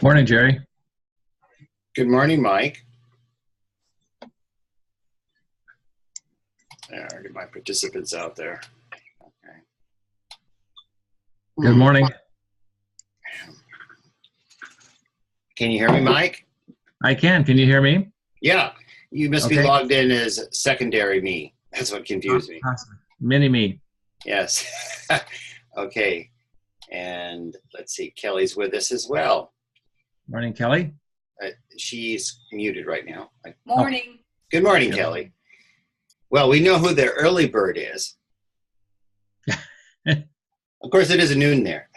Morning, Jerry. Good morning, Mike. There, I'll get my participants out there. Okay. Good morning. Can you hear me, Mike? I can. Can you hear me? Yeah. You must be Okay. logged in as secondary me. That's what confused me. Awesome. Mini me. Yes. Okay. And let's see, Kelly's with us as well. Morning, Kelly. She's muted right now. Morning. Good morning, Good. Kelly. Well, we know who the early bird is. Of course, it is a noon there.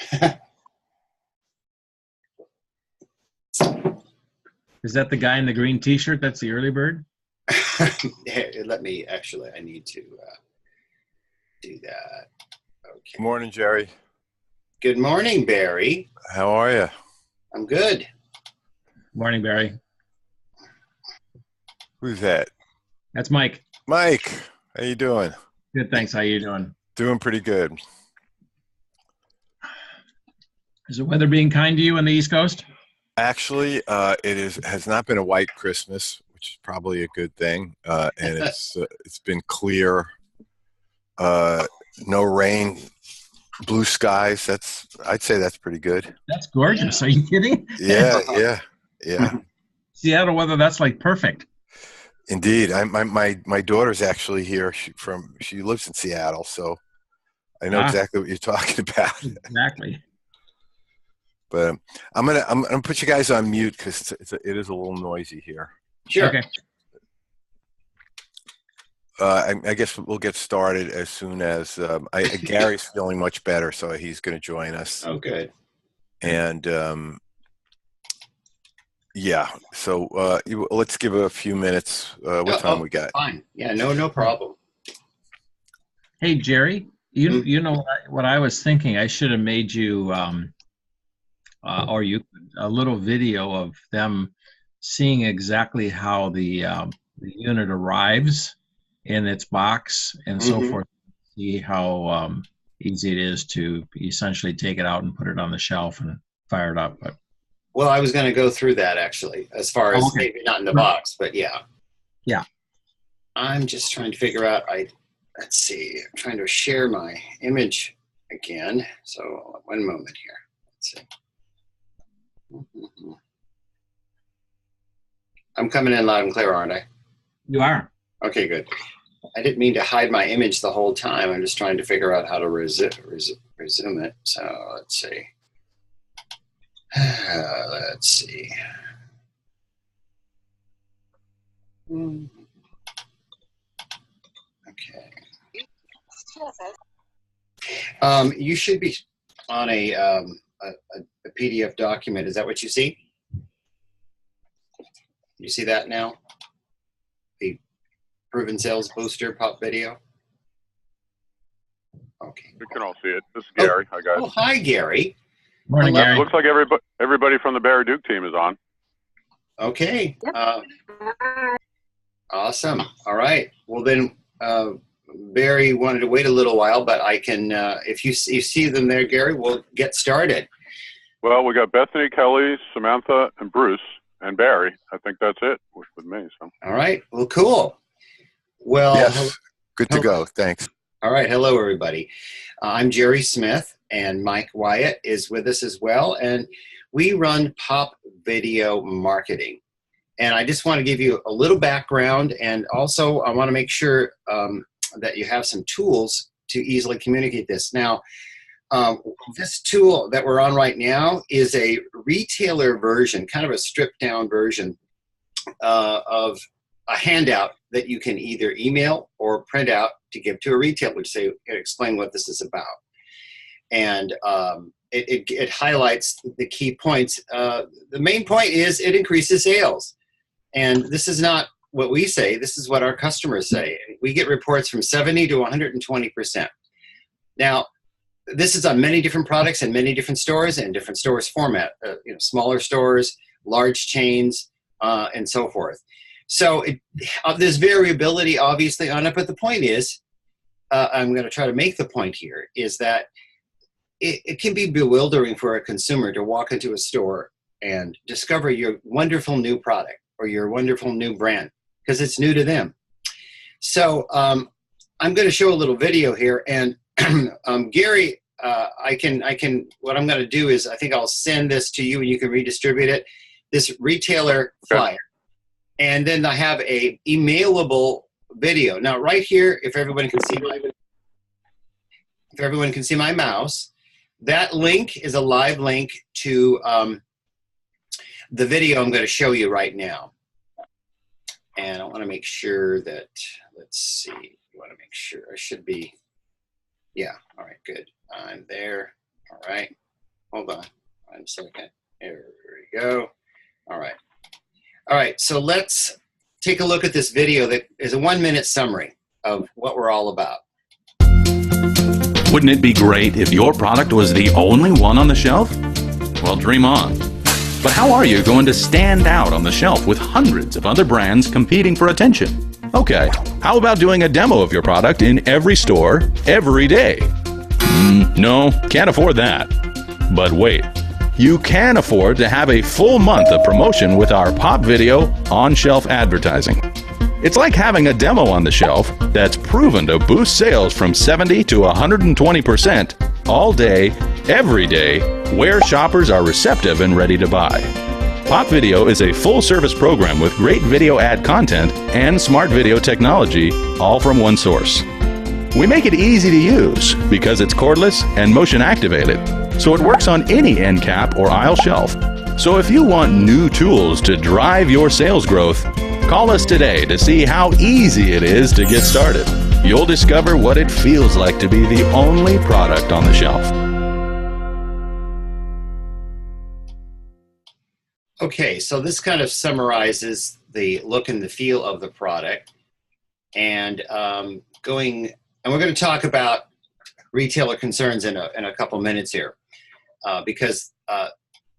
Is that the guy in the green T-shirt? That's the early bird? Let me, actually, I need to do that. Okay. Morning, Jerry. Good morning, Barry. How are you? I'm good. Morning, Barry. Who's that? That's Mike. Mike. How you doing? Good, thanks. How you doing? Doing pretty good. Is the weather being kind to you on the East Coast? Actually, has not been a white Christmas, which is probably a good thing. And it's been clear, no rain, blue skies. I'd say that's pretty good. That's gorgeous. Are you kidding? Yeah. Seattle weather, that's like perfect. Indeed. My daughter's actually here. She lives in Seattle, so I know exactly what you're talking about. Exactly. But I'm gonna put you guys on mute because it is a little noisy here. Sure. Okay. I guess we'll get started as soon as Gary's feeling much better, so he's going to join us. Oh, good. And yeah, so let's give a few minutes. What time we got? Fine. Yeah, no problem. Hey, Jerry, you know what I was thinking? I should have made you a little video of them seeing exactly how the unit arrives in its box and so forth. See how easy it is to essentially take it out and put it on the shelf and fire it up. But Well, I was going to go through that actually, as far as maybe not in the box, but yeah. Yeah. I'm just trying to figure out. Let's see. I'm trying to share my image again. So 1 moment here. Let's see. I'm coming in loud and clear, aren't I? you are. Okay, good. I didn't mean to hide my image the whole time. I'm just trying to figure out how to resume it. So let's see. Let's see. Okay. You should be on a PDF document. Is that what you see? You see that now? The Proven Sales Booster popVideo? Okay. We can all see it. This is Gary. Hi, guys. Oh, hi, Gary. Morning, Hello. Gary. Looks like everybody from the Barry Duke team is on. Okay. Awesome. All right. Well, then Barry wanted to wait a little while, but I can, if you see them there, Gary, we'll get started. Well, we got Bethany, Kelly, Samantha, and Bruce, and Barry. I think that's it with me. So. All right. Well, cool. Well, Yes. Good to go. Thanks. All right. Hello, everybody. I'm Jerry Smith, and Mike Wyatt is with us as well. And we run popVideo marketing. And I just want to give you a little background. And also, I want to make sure that you have some tools to easily communicate this. Now, this tool that we're on right now is a retailer version, kind of a stripped down version of a handout that you can either email or print out to give to a retailer to say, explain what this is about. And it highlights the key points. The main point is it increases sales. And this is not what we say, this is what our customers say. We get reports from 70 to 120%. Now, this is on many different products and many different stores and different stores format, smaller stores, large chains, and so forth. So there's variability obviously on it, but the point is, I'm going to try to make the point here, is that it can be bewildering for a consumer to walk into a store and discover your wonderful new product or your wonderful new brand, because it's new to them. So I'm going to show a little video here, and Gary, what I'm going to do is I think I'll send this to you and you can redistribute it, this retailer flyer. And then I have a emailable video. Now right here, if everyone can see my mouse, that link is a live link to the video I'm going to show you right now. And I want to make sure that, let's see, I want to make sure I should be, yeah, all right, good. I'm there. All right, hold on 1 second. There we go. All right. All right, so let's take a look at this video that is a 1-minute summary of what we're all about. Wouldn't it be great if your product was the only one on the shelf? Well, dream on. But how are you going to stand out on the shelf with hundreds of other brands competing for attention? Okay, how about doing a demo of your product in every store, every day? No, can't afford that. But wait, you can afford to have a full month of promotion with our popVideo on-shelf advertising. It's like having a demo on the shelf that's proven to boost sales from 70 to 120% all day, every day, where shoppers are receptive and ready to buy. popVideo is a full-service program with great video ad content and smart video technology, all from one source. We make it easy to use because it's cordless and motion activated, so it works on any end cap or aisle shelf. So if you want new tools to drive your sales growth, call us today to see how easy it is to get started. You'll discover what it feels like to be the only product on the shelf. Okay, so this kind of summarizes the look and the feel of the product. And we're going to talk about retailer concerns in a couple minutes here, because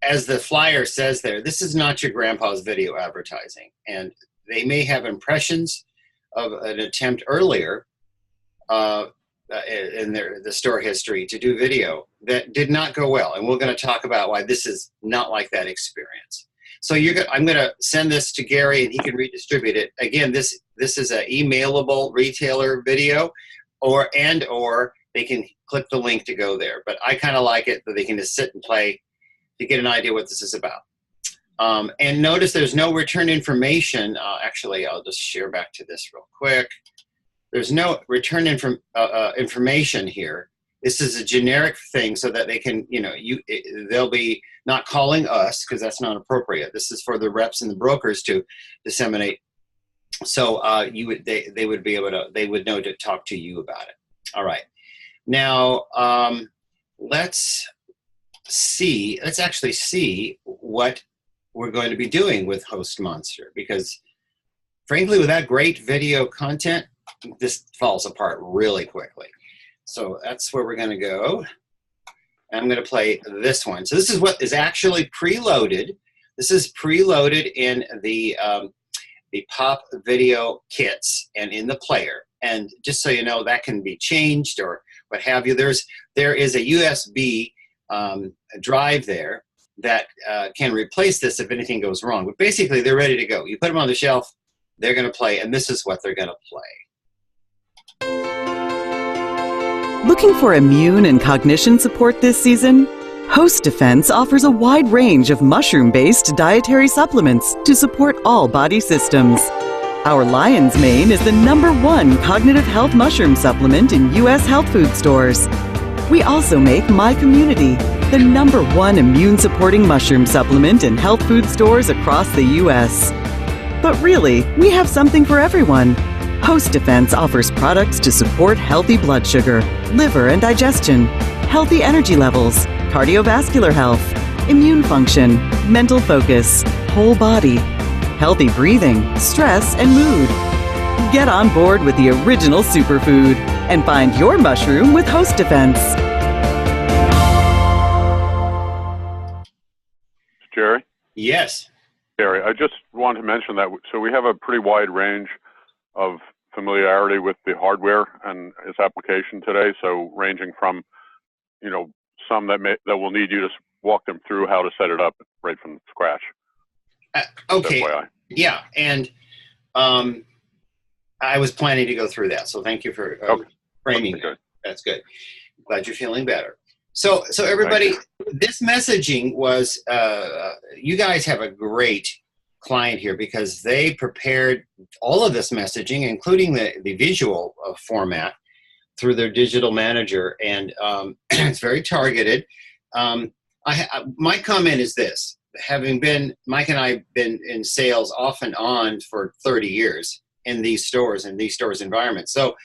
as the flyer says there, this is not your grandpa's video advertising, and they may have impressions of an attempt earlier in the store history to do video that did not go well, and we're going to talk about why this is not like that experience. So I'm going to send this to Gary, and he can redistribute it. Again, this is an emailable retailer video, or they can click the link to go there. But I kind of like it that they can just sit and play to get an idea what this is about. And notice there's no return information. Actually, I'll just share back to this real quick. There's no return information here. This is a generic thing so that they can, they'll be not calling us because that's not appropriate. This is for the reps and the brokers to disseminate. So they would be able to, they would know to talk to you about it. All right. Now, let's actually see what we're going to be doing with Host Monster, because frankly, with that great video content, this falls apart really quickly. So that's where we're going to go. And I'm going to play this one. So this is what is actually preloaded. This is preloaded in the popVideo kits and in the player. And just so you know, that can be changed or what have you. There is a USB drive there that can replace this if anything goes wrong. But basically, they're ready to go. You put them on the shelf, they're going to play, and this is what they're going to play. Looking for immune and cognition support this season? Host Defense offers a wide range of mushroom-based dietary supplements to support all body systems. Our Lion's Mane is the #1 cognitive health mushroom supplement in U.S. health food stores. We also make My Community, the #1 immune-supporting mushroom supplement in health food stores across the U.S. But really, we have something for everyone. Host Defense offers products to support healthy blood sugar, liver and digestion, healthy energy levels, cardiovascular health, immune function, mental focus, whole body, healthy breathing, stress, and mood. Get on board with the original superfood and find your mushroom with Host Defense. Jerry? Yes. Jerry, I just want to mention that, so we have a pretty wide range of familiarity with the hardware and its application today. So ranging from, some that will need you to walk them through how to set it up right from scratch. Okay. FYI. Yeah, and I was planning to go through that, so thank you for framing that. That's good. Glad you're feeling better. So everybody, this messaging was, you guys have a great client here because they prepared all of this messaging, including the visual format, through their digital manager, and it's very targeted. My comment is this: Mike and I have been in sales off and on for 30 years in these stores environments. So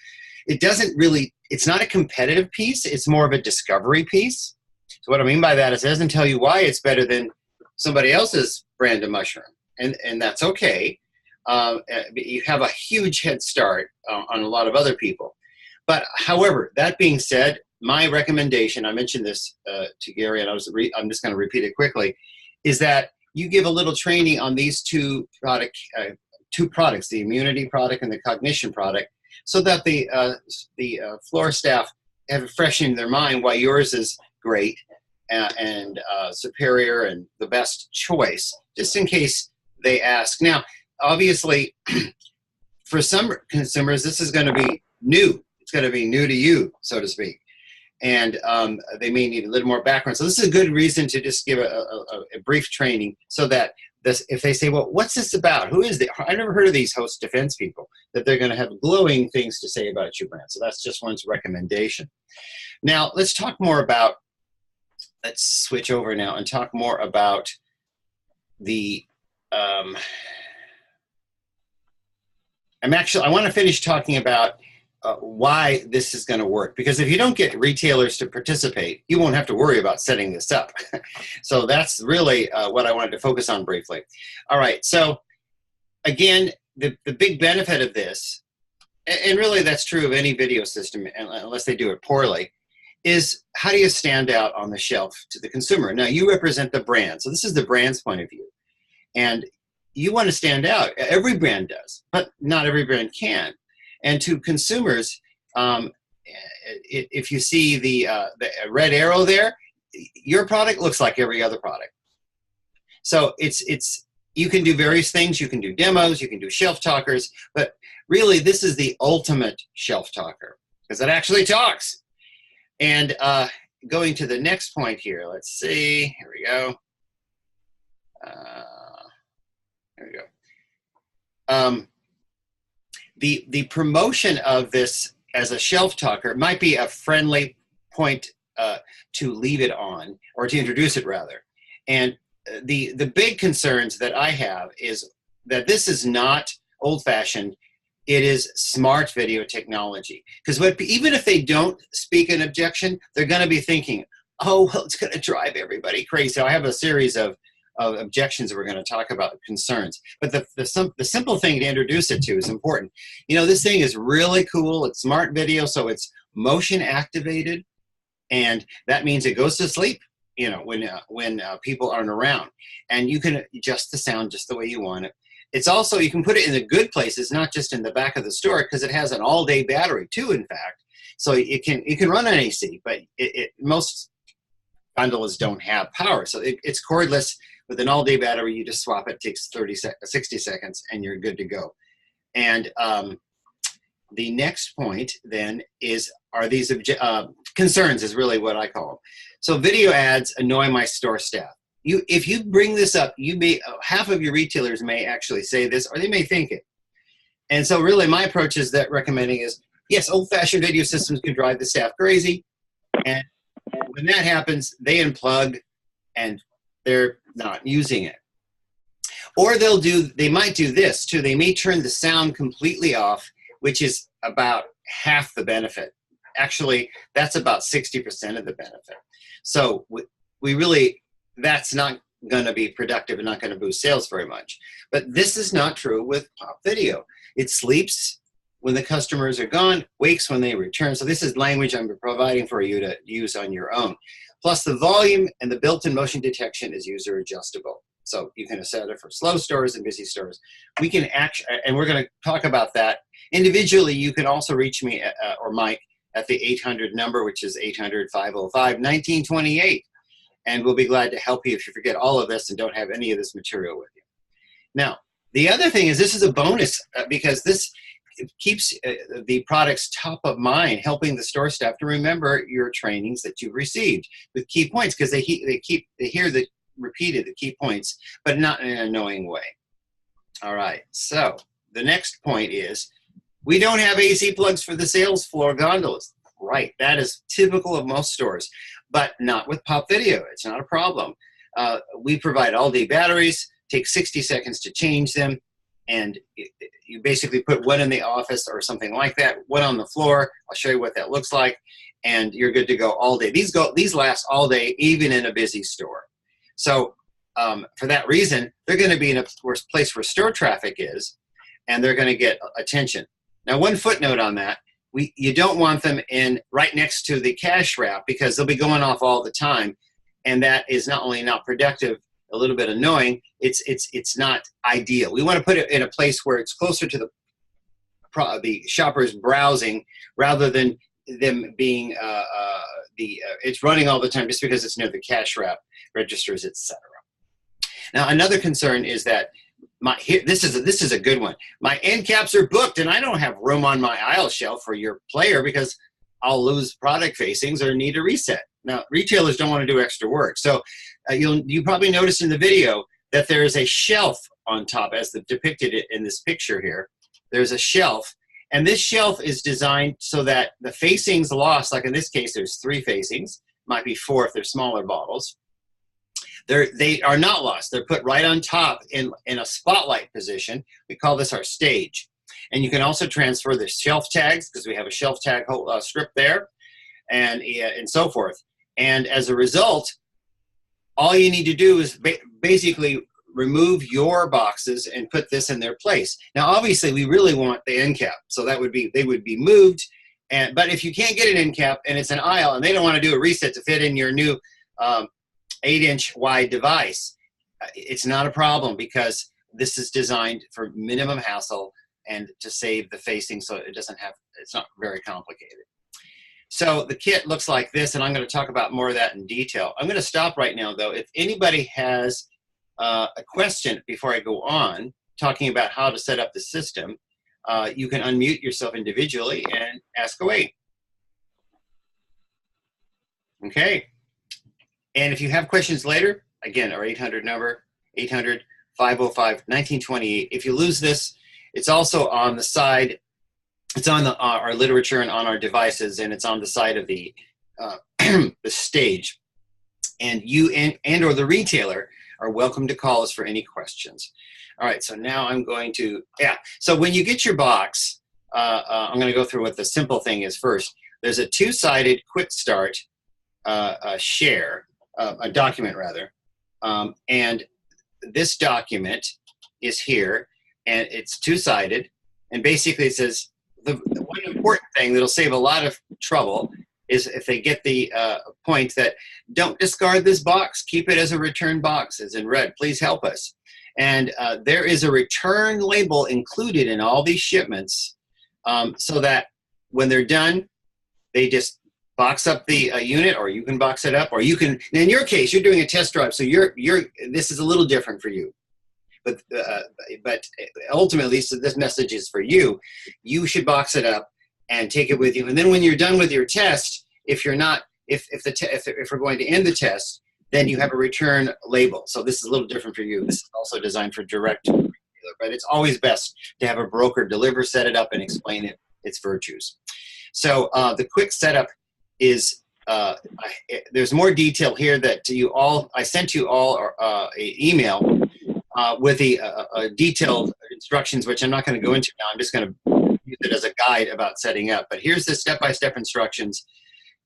it's not a competitive piece, it's more of a discovery piece. So what I mean by that is it doesn't tell you why it's better than somebody else's brand of mushroom, and that's okay. You have a huge head start on a lot of other people. But however, that being said, my recommendation, I mentioned this to Gary, and I'm just going to repeat it quickly, is that you give a little training on these two products, the immunity product and the cognition product, so that the floor staff have it fresh in their mind why yours is great and superior and the best choice, just in case they ask. Now, obviously, for some consumers, this is going to be new. It's going to be new to you, so to speak. And they may need a little more background. So this is a good reason to just give a brief training, so that if they say, well, what's this about? Who is it? I never heard of these host defense people, that they're going to have glowing things to say about your brand. So that's just one's recommendation. Now, let's switch over now and talk more about the, I want to finish talking about why this is going to work. Because if you don't get retailers to participate, you won't have to worry about setting this up. So that's really what I wanted to focus on briefly. All right, so again, the big benefit of this, and really that's true of any video system unless they do it poorly, is how do you stand out on the shelf to the consumer? Now, you represent the brand, so this is the brand's point of view. And you want to stand out. Every brand does, but not every brand can. And to consumers, if you see the red arrow there, your product looks like every other product. So you can do various things. You can do demos, you can do shelf talkers, but really this is the ultimate shelf talker because it actually talks. And going to the next point here, let's see, here we go. There we go. The promotion of this as a shelf talker might be a friendly point to leave it on, or to introduce it rather. And the big concerns that I have is that this is not old-fashioned. It is smart video technology. Because even if they don't speak an objection, they're going to be thinking, oh, well, it's going to drive everybody crazy. So I have a series of objections that we're going to talk about, concerns. But the simple thing to introduce it to is important. You know, this thing is really cool. It's smart video, so it's motion activated, and that means it goes to sleep, you know, when people aren't around. And you can adjust the sound just the way you want it. It's also, you can put it in the good places, not just in the back of the store, because it has an all-day battery too, in fact. So it can run on AC, but most gondolas don't have power. So it's cordless. With an all-day battery, you just swap it, takes 60 seconds, and you're good to go. And the next point then are these concerns is really what I call them. So video ads annoy my store staff. If you bring this up, half of your retailers may actually say this, or they may think it. And so really my approach is that recommending is, yes, old-fashioned video systems can drive the staff crazy. And when that happens, they unplug and they're not using it. Or they might do this too. They may turn the sound completely off, which is about half the benefit. Actually, that's about 60% of the benefit. So that's not going to be productive and not going to boost sales very much. But this is not true with popVideo. It sleeps when the customers are gone, wakes when they return. So this is language I'm providing for you to use on your own. Plus the volume and the built-in motion detection is user adjustable. So you can set it for slow stores and busy stores. We can and we're going to talk about that. Individually, you can also reach me or Mike at the 800 number, which is 800-505-1928. and we'll be glad to help you if you forget all of this and don't have any of this material with you. Now, the other thing is this is a bonus because this keeps the products top of mind, helping the store staff to remember your trainings that you've received with key points, because they hear the repeated the key points, but not in an annoying way. All right, so the next point is we don't have AC plugs for the sales floor gondolas. Right, that is typical of most stores, but not with popVideo. It's not a problem. We provide all-day batteries, take 60 seconds to change them, and you basically put one in the office or something like that, one on the floor. I'll show you what that looks like, and you're good to go all day. These last all day, even in a busy store. So for that reason, they're going to be in a place where store traffic is, and they're going to get attention. Now, one footnote on that, you don't want them in right next to the cash wrap because they'll be going off all the time, and that is not only not productive, a little bit annoying, it's not ideal. We want to put it in a place where it's closer to the shopper's browsing rather than them being it's running all the time just because it's near the cash wrap registers, etc. Now, another concern is that this is a good one. My end caps are booked and I don't have room on my aisle shelf for your player because I'll lose product facings or need a reset. Now, retailers don't want to do extra work. So you probably noticed in the video that there is a shelf on top, as depicted in this picture here. There's a shelf, and this shelf is designed so that the facings lost, like in this case, there's 3 facings, might be 4 if they're smaller bottles. They are not lost. They're put right on top in a spotlight position. We call this our stage. And you can also transfer the shelf tags, because we have a shelf tag strip there, and so forth. And as a result, all you need to do is basically remove your boxes and put this in their place. Now, obviously, we really want the end cap, so they would be moved. But if you can't get an end cap and it's an aisle, and they don't want to do a reset to fit in your new 8-inch wide device, it's not a problem because this is designed for minimum hassle and to save the facing, so it's not very complicated. So the kit looks like this, and I'm going to talk about more of that in detail. I'm going to stop right now, though. If anybody has a question before I go on, talking about how to set up the system, you can unmute yourself individually and ask away. Okay. And if you have questions later, again, our 800 number, 800-505-1928. If you lose this, it's also on the side. It's on our literature and on our devices, and it's on the side of the the stage. And you and or the retailer are welcome to call us for any questions. All right, so now I'm going to, so when you get your box, I'm going to go through what the simple thing is first. There's a 2-sided quick start share, a document rather, and this document is here, and it's 2-sided, and basically it says, the one important thing that'll save a lot of trouble is if they get the point that don't discard this box, keep it as a return box, as in red, please help us. And there is a return label included in all these shipments so that when they're done, they just box up the unit, or you can box it up, or you can, in your case, you're doing a test drive, so this is a little different for you. But ultimately, so this message is for you. You should box it up and take it with you. And then when you're done with your test, if we're going to end the test, then you have a return label. So this is a little different for you. This is also designed for direct to retailer, but it's always best to have a broker deliver, set it up, and explain its virtues. So the quick setup is there's more detail here that I sent you all an email. With the detailed instructions, which I'm not going to go into now. I'm just going to use it as a guide about setting up. But here's the step-by-step instructions.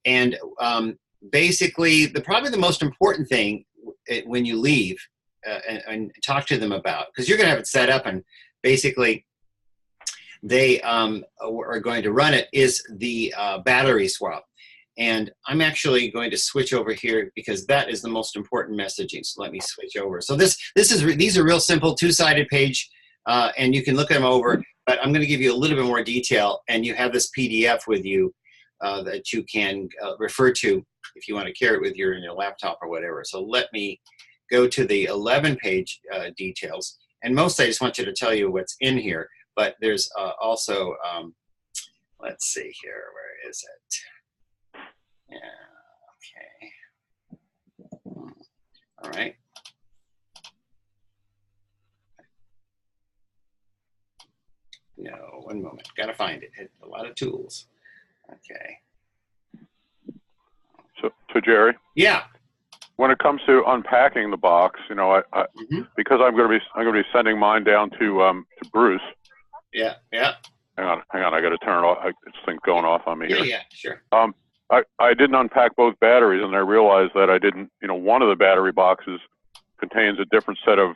And basically, probably the most important thing when you leave and talk to them about, because you're going to have it set up and basically they are going to run it, is the battery swap. And I'm actually going to switch over here because that is the most important messaging. So let me switch over. So these are real simple 2-sided page, and you can look them over. But I'm going to give you a little bit more detail, and you have this PDF with you that you can refer to if you want to carry it with you in your laptop or whatever. So let me go to the 11-page details. And mostly I just want you to tell you what's in here, but there's also, let's see here, where is it? Yeah, okay. All right. No, one moment, gotta find it. It's a lot of tools. Okay. So Jerry? Yeah. When it comes to unpacking the box, you know, because I'm going to be sending mine down to Bruce. Yeah. Hang on, I got to turn it off. This thing's going off on me here. Yeah, sure. I didn't unpack both batteries, and I realized that I didn't. You know, one of the battery boxes contains a different set of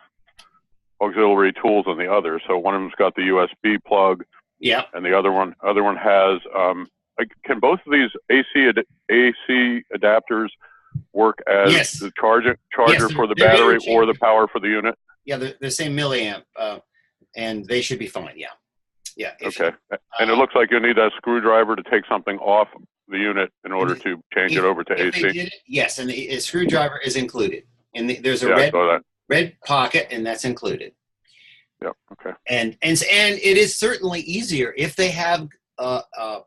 auxiliary tools than the other. So one of them's got the USB plug. Yeah. And the other one has. Can both of these AC adapters work as the charger for the battery or the power for the unit? Yeah, they're the same milliamp, and they should be fine. Yeah. Okay. And it looks like you need that screwdriver to take something off the unit in order to change it over to AC. Yes, and the screwdriver is included. And there's a red pocket, and that's included. Yeah. Okay. And it is certainly easier if they have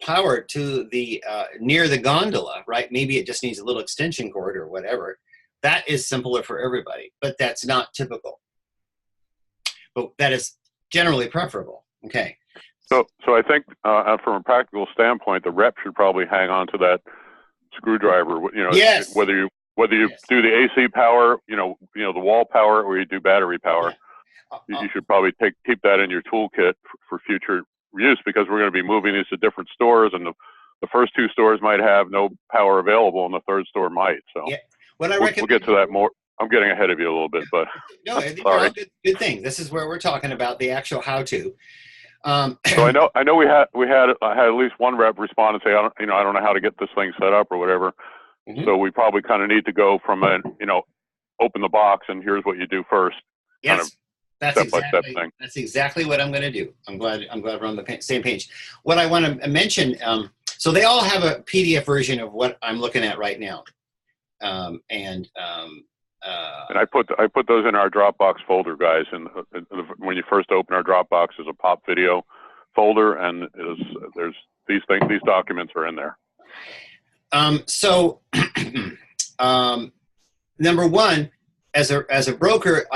power to the near the gondola, right? Maybe it just needs a little extension cord or whatever. That is simpler for everybody, but that's not typical. But that is generally preferable. Okay. So I think from a practical standpoint, the rep should probably hang on to that screwdriver. You know, yes. Whether you do the AC power, you know the wall power, or you do battery power, you should probably keep that in your toolkit for future use, because we're going to be moving these to different stores, and the first two stores might have no power available, and the third store might. So what I recommend, we'll get to that more. I'm getting ahead of you a little bit, but no, these are all good things. This is where we're talking about the actual how-to. So I know we had at least one rep respond and say, I don't know how to get this thing set up or whatever. Mm-hmm. So we probably kind of need to go from open the box and here's what you do first. Yes. Kind of that's exactly what I'm going to do. I'm glad we're on the same page. What I want to mention, so they all have a PDF version of what I'm looking at right now, and I put those in our Dropbox folder, guys. And when you first open our Dropbox, there's a popVideo folder, and there's these documents are in there. So number one, as a broker,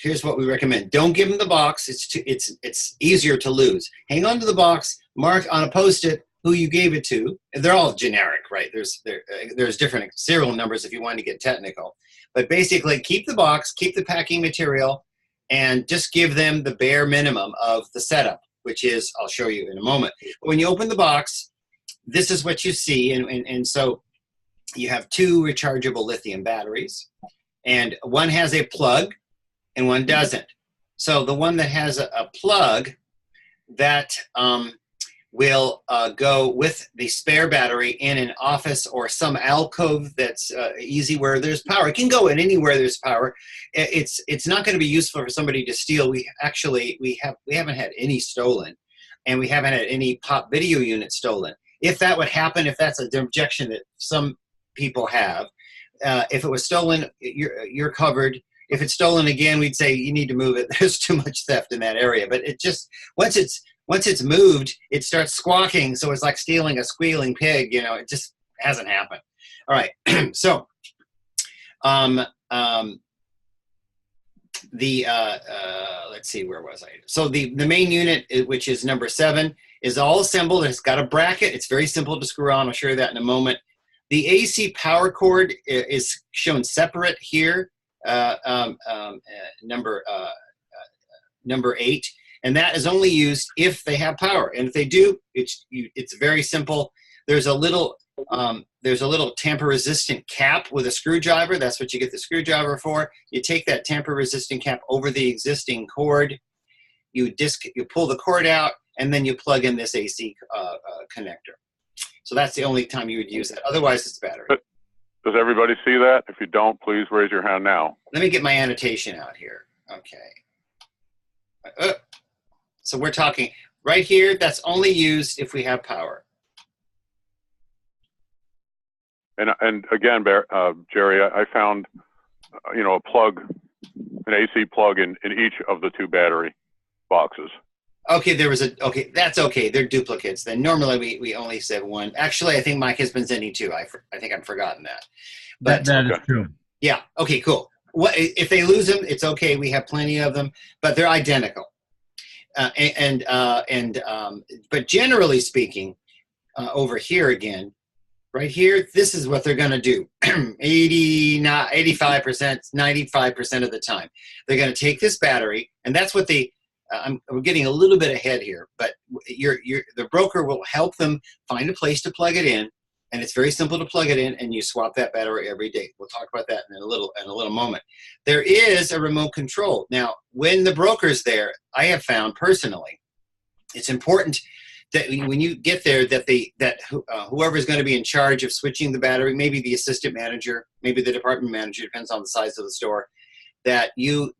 here's what we recommend. Don't give them the box. It's easier to lose. Hang on to the box, mark on a Post-it who you gave it to. They're all generic, right? There's different serial numbers if you want to get technical. But basically, keep the box, keep the packing material, and just give them the bare minimum of the setup, which is, I'll show you in a moment. But when you open the box, this is what you see. And so you have two rechargeable lithium batteries, and one has a plug and one doesn't. So the one that has a plug, that will go with the spare battery in an office or some alcove that's easy where there's power. It can go in anywhere there's power. It's not going to be useful for somebody to steal. We haven't had any stolen, and we haven't had any popVideo units stolen. If that would happen, if that's an objection that some people have, if it was stolen, you're covered. If it's stolen again, we'd say you need to move it. There's too much theft in that area. But it just, once it's moved, it starts squawking. So it's like stealing a squealing pig. It just hasn't happened. All right. So, let's see, where was I? So the main unit, which is number 7, is all assembled. It's got a bracket. It's very simple to screw on. I'll show you that in a moment. The AC power cord is shown separate here. Number 8, and that is only used if they have power. And if they do, it's very simple. There's a little tamper-resistant cap with a screwdriver. That's what you get the screwdriver for. You take that tamper-resistant cap over the existing cord. You pull the cord out, and then you plug in this AC connector. So that's the only time you would use that. Otherwise, it's battery. Does everybody see that? If you don't, please raise your hand now. Let me get my annotation out here. Okay. So we're talking right here, that's only used if we have power. And again, Jerry, I found, a plug, an AC plug in each of the 2 battery boxes. Okay, okay, that's okay. They're duplicates. Then normally we only send 1. Actually, I think Mike has been sending 2. I think I've forgotten that. But that is true. Yeah. Okay. Cool. What if they lose them? It's okay. We have plenty of them, but they're identical. But generally speaking, over here again, right here, this is what they're going to do. 85%, 95% of the time, they're going to take this battery, and that's what they. We're getting a little bit ahead here, but the broker will help them find a place to plug it in, and it's very simple to plug it in, and you swap that battery every day. We'll talk about that in a little moment. There is a remote control. Now, when the broker's there, I have found personally, it's important that when you get there, that whoever is going to be in charge of switching the battery, maybe the assistant manager, maybe the department manager, depends on the size of the store, that you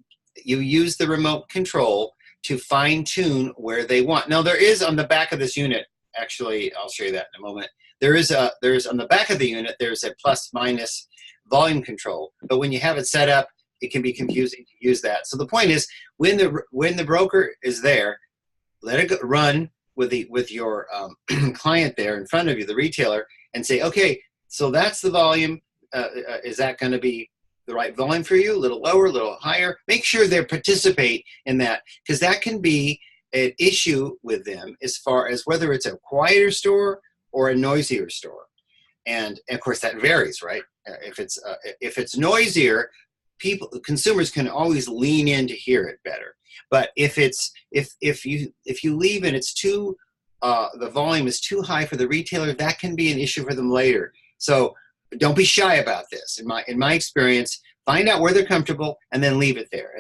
use the remote control to fine tune where they want. Now there is on the back of this unit, actually, I'll show you that in a moment. There's on the back of the unit, there's a plus minus volume control, but when you have it set up, it can be confusing to use that. So the point is, when the broker is there, let it run with your client there in front of you, the retailer, and say, okay, so that's the volume. Is that going to be the right volume for you? A little lower, a little higher? Make sure they participate in that, because that can be an issue with them as far as whether it's a quieter store or a noisier store. And of course that varies, right? If it's noisier, consumers can always lean in to hear it better. But if you leave and it's too the volume is too high for the retailer, that can be an issue for them later. So don't be shy about this. In my experience, find out where they're comfortable and then leave it there.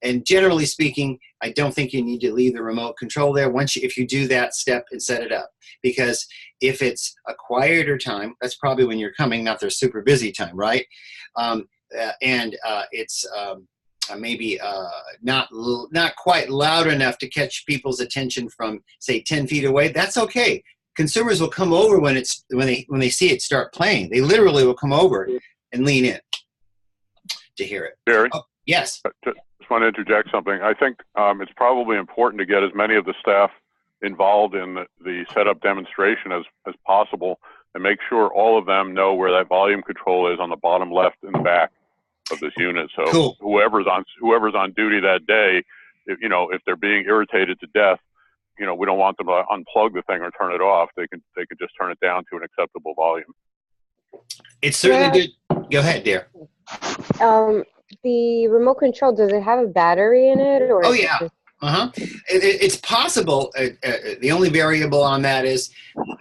And generally speaking, I don't think you need to leave the remote control there if you do that step and set it up. Because if it's a quieter time, that's probably when you're coming, not their super busy time, right? It's maybe not quite loud enough to catch people's attention from, say, 10 feet away. That's okay. Consumers will come over when they see it start playing. They literally will come over and lean in to hear it. Barry? Oh, yes. Just want to interject something. I think it's probably important to get as many of the staff involved in the setup demonstration as possible, and make sure all of them know where that volume control is on the bottom left and back of this unit. So cool. whoever's on duty that day, if they're being irritated to death, we don't want them to unplug the thing or turn it off. They can just turn it down to an acceptable volume. It's certainly good. Go ahead, dear. The remote control, does it have a battery in it? Or oh yeah. It's possible. The only variable on that is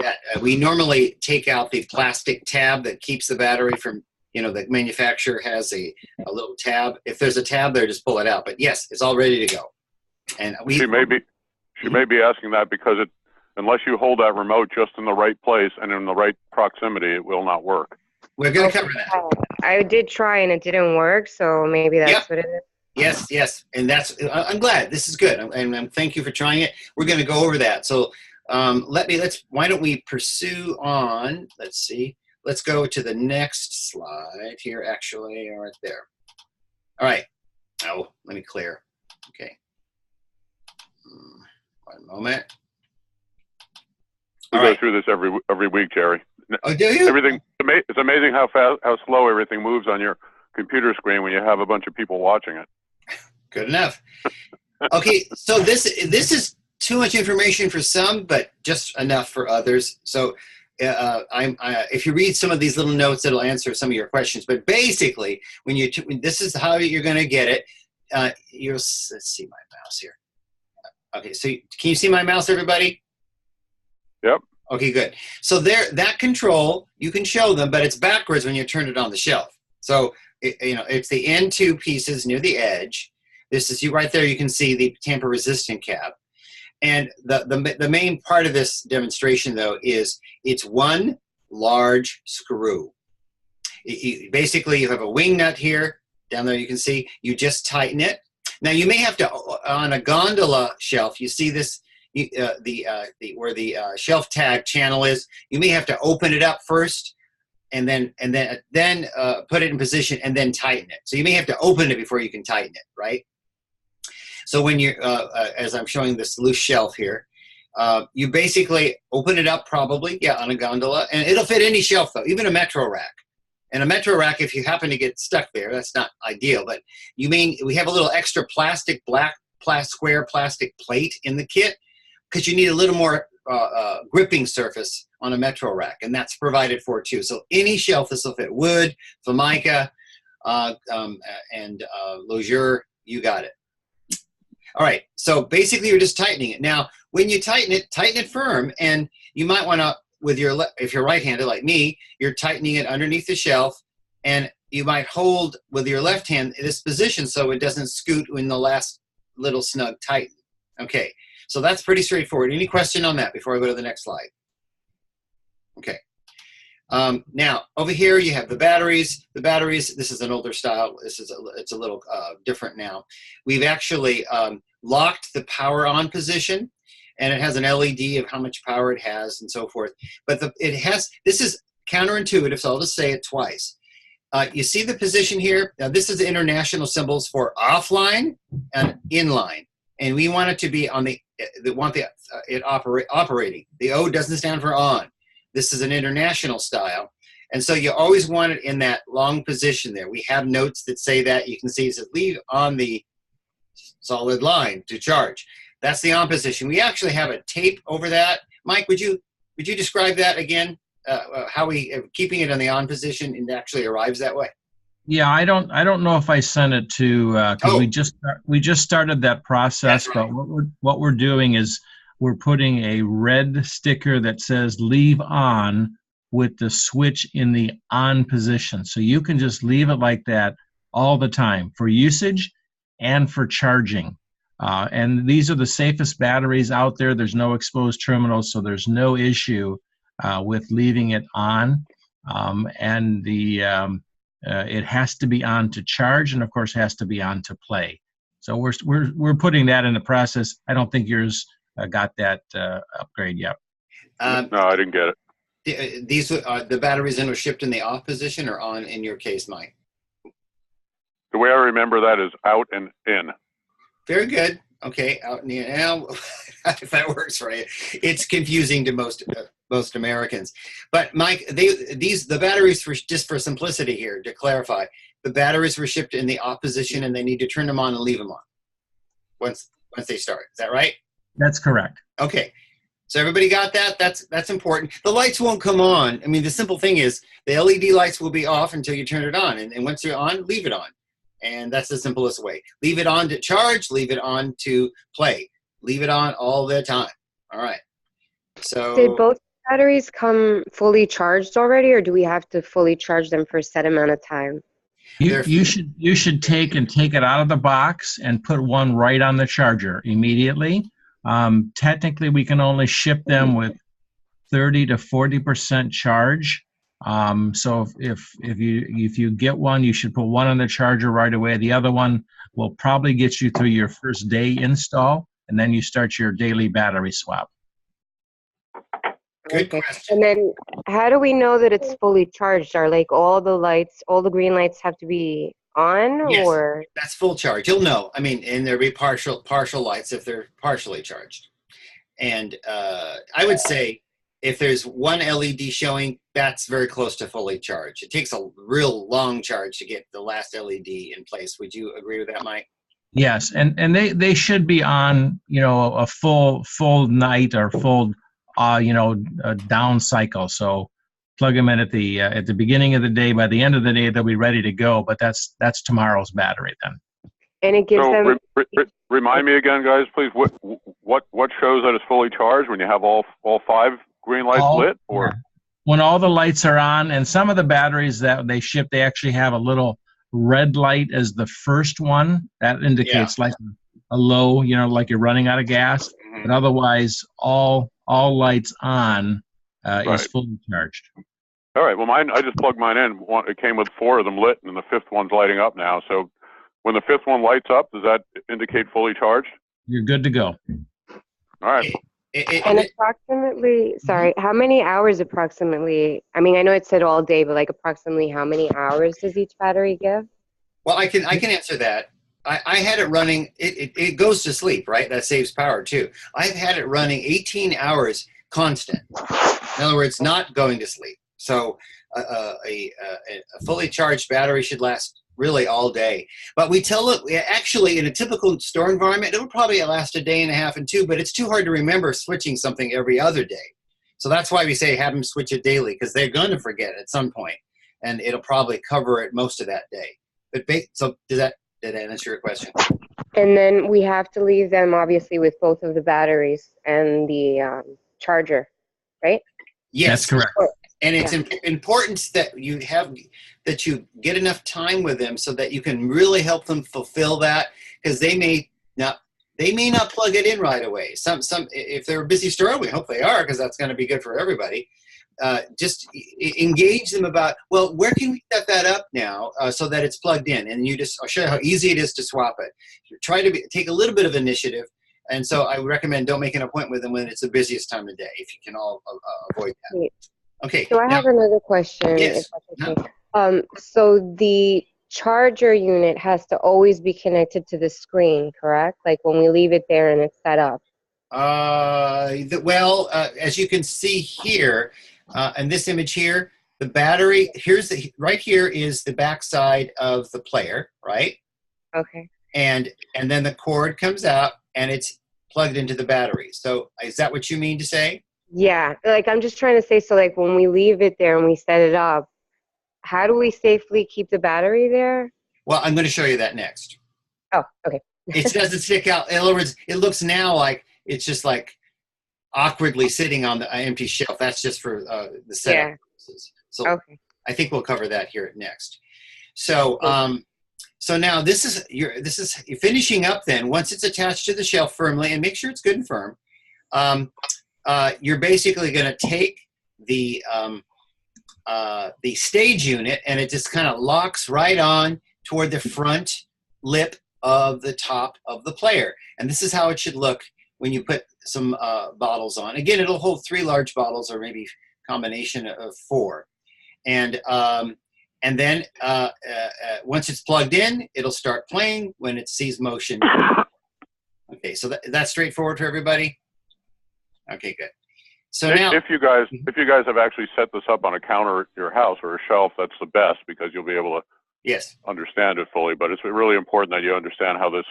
that we normally take out the plastic tab that keeps the battery from, the manufacturer has a little tab. If there's a tab there, just pull it out. But yes, it's all ready to go. And she may be asking that because unless you hold that remote just in the right place and in the right proximity, it will not work. We're going to cover that. I did try and it didn't work, so maybe that's what it is. Yes, and I'm glad. This is good, and thank you for trying it. We're going to go over that. So why don't we pursue on? Let's see. Let's go to the next slide here. Actually, right there. All right. Oh, let me clear. Okay. One moment. We go through this every week, Jerry. Oh, do you? It's amazing how slow everything moves on your computer screen when you have a bunch of people watching it. Good enough. Okay, so this is too much information for some, but just enough for others. So if you read some of these little notes, it'll answer some of your questions. But basically, this is how you're going to get it. Let's see my mouse here. Okay, so can you see my mouse, everybody? Yep. Okay, good. So that control, you can show them, but it's backwards when you turn it on the shelf. So, it's the end two pieces near the edge. This is right there. You can see the tamper-resistant cap. And the main part of this demonstration, though, is it's one large screw. Basically, you have a wing nut here. Down there you can see. You just tighten it. Now, you may have to, on a gondola shelf, you see this, where the shelf tag channel is, you may have to open it up first and then put it in position and then tighten it. So you may have to open it before you can tighten it, right? So when you're, as I'm showing this loose shelf here, you basically open it up probably, on a gondola, and it'll fit any shelf though, even a Metro rack. And a Metro rack, if you happen to get stuck there, that's not ideal, but we have a little extra plastic, square plastic plate in the kit because you need a little more gripping surface on a Metro rack, and that's provided for too. So any shelf, this will fit: wood, Formica, and Lozure, you got it. All right, so basically you're just tightening it. Now, when you tighten it firm, and you might want to, if you're right-handed like me, you're tightening it underneath the shelf, and you might hold with your left hand this position so it doesn't scoot when the last little snug tighten. Okay, so that's pretty straightforward. Any question on that before I go to the next slide? Okay. Now over here you have the batteries. The batteries, this is an older style. It's a little different now. We've actually locked the power on position, and it has an LED of how much power it has and so forth. But this is counterintuitive, so I'll just say it twice. You see the position here? Now this is the international symbols for offline and inline, and we want it to be on operating. The O doesn't stand for on. This is an international style. And so you always want it in that long position there. We have notes that say that. You can see it says leave on the solid line to charge. That's the on position. We actually have a tape over that. Mike, would you describe that again? How keeping it in the on position and actually arrives that way? Yeah, I don't know if I sent it to because we just started that process. Right. But what we're doing is we're putting a red sticker that says leave on with the switch in the on position. So you can just leave it like that all the time for usage and for charging. And these are the safest batteries out there. There's no exposed terminals, so there's no issue with leaving it on. And it has to be on to charge, and of course has to be on to play. So we're putting that in the process. I don't think yours got that upgrade yet. No, I didn't get it. These the batteries then are shipped in the off position or on in your case, Mike? The way I remember that is out and in. Very good. Okay, out and in. Now, if that works for you, it's confusing to most Americans. But Mike, the batteries, just for simplicity here, to clarify, the batteries were shipped in the off position, and they need to turn them on and leave them on once they start. Is that right? That's correct. Okay. So everybody got that? That's important. The lights won't come on. I mean, the simple thing is the LED lights will be off until you turn it on. And once you're on, leave it on. And that's the simplest way. Leave it on to charge. Leave it on to play. Leave it on all the time. All right. So did both batteries come fully charged already, or do we have to fully charge them for a set amount of time? You should take it out of the box and put one right on the charger immediately. Technically, we can only ship them with 30 to 40% charge. So if you get one, you should put one on the charger right away. The other one will probably get you through your first day install, and then you start your daily battery swap. Good question. And then how do we know that it's fully charged? Are like all the green lights have to be on? Yes, or that's full charge. You'll know. I mean, and there'll be partial lights if they're partially charged. And I would say if there's one LED showing, that's very close to fully charged. It takes a real long charge to get the last LED in place. Would you agree with that, Mike? Yes, and they should be on, a full night or full down cycle. So plug them in at the beginning of the day. By the end of the day, they'll be ready to go. But that's tomorrow's battery then. And it gives them. Remind me again, guys, please. What shows that it's fully charged when you have all 5 green lights lit, or when all the lights are on? And some of the batteries that they ship, they actually have a little red light as the first one. That indicates like a low, like you're running out of gas. Mm-hmm. But otherwise, all lights on is fully charged. All right. Well, I just plugged mine in. It came with 4 of them lit, and the 5th one's lighting up now. So when the 5th one lights up, does that indicate fully charged? You're good to go. All right. And approximately, sorry, how many hours approximately? I mean, I know it said all day, but like approximately how many hours does each battery give? Well, I can answer that. I had it running. It goes to sleep, right? That saves power too. I've had it running 18 hours constant. In other words, not going to sleep. So a fully charged battery should last really all day. But we tell it, actually, in a typical store environment, it would probably last a day and a half and two, but it's too hard to remember switching something every other day. So that's why we say have them switch it daily, because they're going to forget at some point, and it'll probably cover it most of that day. But so did that answer your question? And then we have to leave them obviously with both of the batteries and the charger, right? Yes, that's correct. And it's important that you get enough time with them so that you can really help them fulfill that, because they may not plug it in right away. Some if they're a busy store, we hope they are, because that's going to be good for everybody. Just engage them about, well, where can we set that up now so that it's plugged in, and I'll show you how easy it is to swap it. Try to take a little bit of initiative. And so I would recommend don't make an appointment with them when it's the busiest time of day, if you can all avoid that. Okay. So I have another question. Yes. So the charger unit has to always be connected to the screen, correct? Like when we leave it there and it's set up. As you can see here, in this image here, the battery, right here is the backside of the player, right? Okay. And then the cord comes out and it's plugged into the battery. So is that what you mean to say? Yeah, like I'm just trying to say, so like when we leave it there and we set it up, how do we safely keep the battery there? Well, I'm going to show you that next. Oh, okay. It doesn't stick out. In other words, it looks now like it's just like awkwardly sitting on the empty shelf. That's just for the setup purposes. So okay. I think we'll cover that here next. So so now this is you're finishing up. Then once it's attached to the shelf firmly, and make sure it's good and firm, you're basically going to take the stage unit, and it just kind of locks right on toward the front lip of the top of the player. And this is how it should look when you put some bottles on. Again, it'll hold 3 large bottles, or maybe a combination of 4. And then once it's plugged in, it'll start playing when it sees motion. Okay, so that's straightforward for everybody? Okay, good. So now, if you guys have actually set this up on a counter at your house or a shelf, that's the best, because you'll be able to understand it fully. But it's really important that you understand how this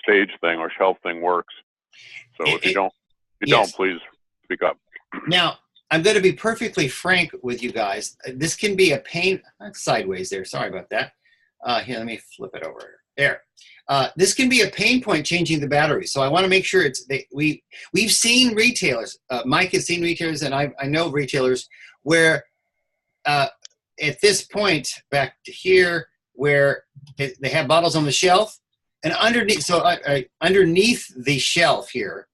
stage thing or shelf thing works. So if you don't, please speak up. Now, I'm going to be perfectly frank with you guys. This can be a pain. Sideways there. Sorry about that. Here, let me flip it over. There. This can be a pain point, changing the battery. So I want to make sure we've seen retailers. Mike has seen retailers, and I know retailers where at this point back to here, where they have bottles on the shelf, and underneath the shelf here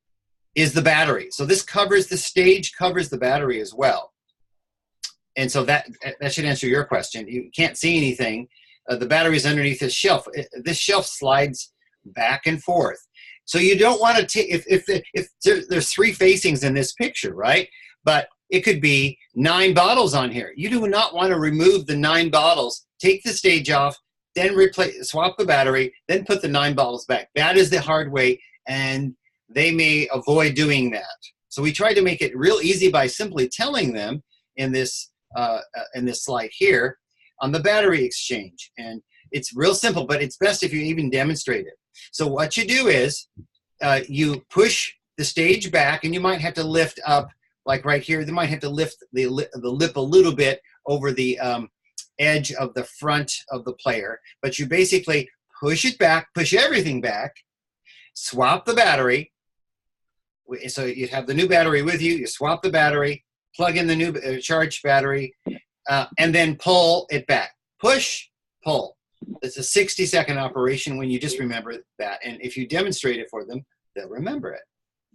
is the battery. So this covers the stage, covers the battery as well. And so that should answer your question. You can't see anything. The battery is underneath this shelf. This shelf slides back and forth. So you don't want to take, if there's 3 facings in this picture, right? But it could be 9 bottles on here. You do not want to remove the 9 bottles, take the stage off, then swap the battery, then put the 9 bottles back. That is the hard way, and they may avoid doing that. So we try to make it real easy by simply telling them in this slide here on the battery exchange. And it's real simple, but it's best if you even demonstrate it. So what you do is you push the stage back, and you might have to lift up, like right here, they might have to lift the lip a little bit over the edge of the front of the player. But you basically push it back, push everything back, swap the battery. So you have the new battery with you, you swap the battery, plug in the new charged battery, and then pull it back. Push, pull. It's a 60-second operation when you just remember that. And if you demonstrate it for them, they'll remember it.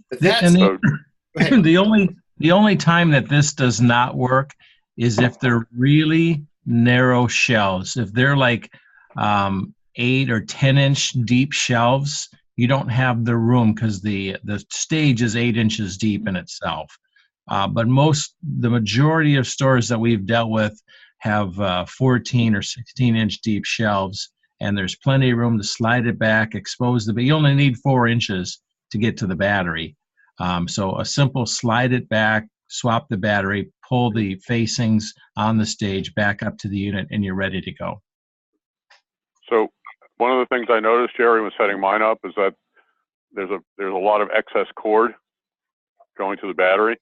But that's the only time that this does not work is if they're really narrow shelves. If they're like 8 or 10-inch deep shelves, you don't have the room because the stage is 8 inches deep in itself. But the majority of stores that we've dealt with have 14 or 16-inch deep shelves, and there's plenty of room to slide it back, expose you only need 4 inches to get to the battery. So a simple slide it back, swap the battery, pull the facings on the stage back up to the unit, and you're ready to go. So one of the things I noticed, Jerry, was setting mine up, is that there's a lot of excess cord going to the battery.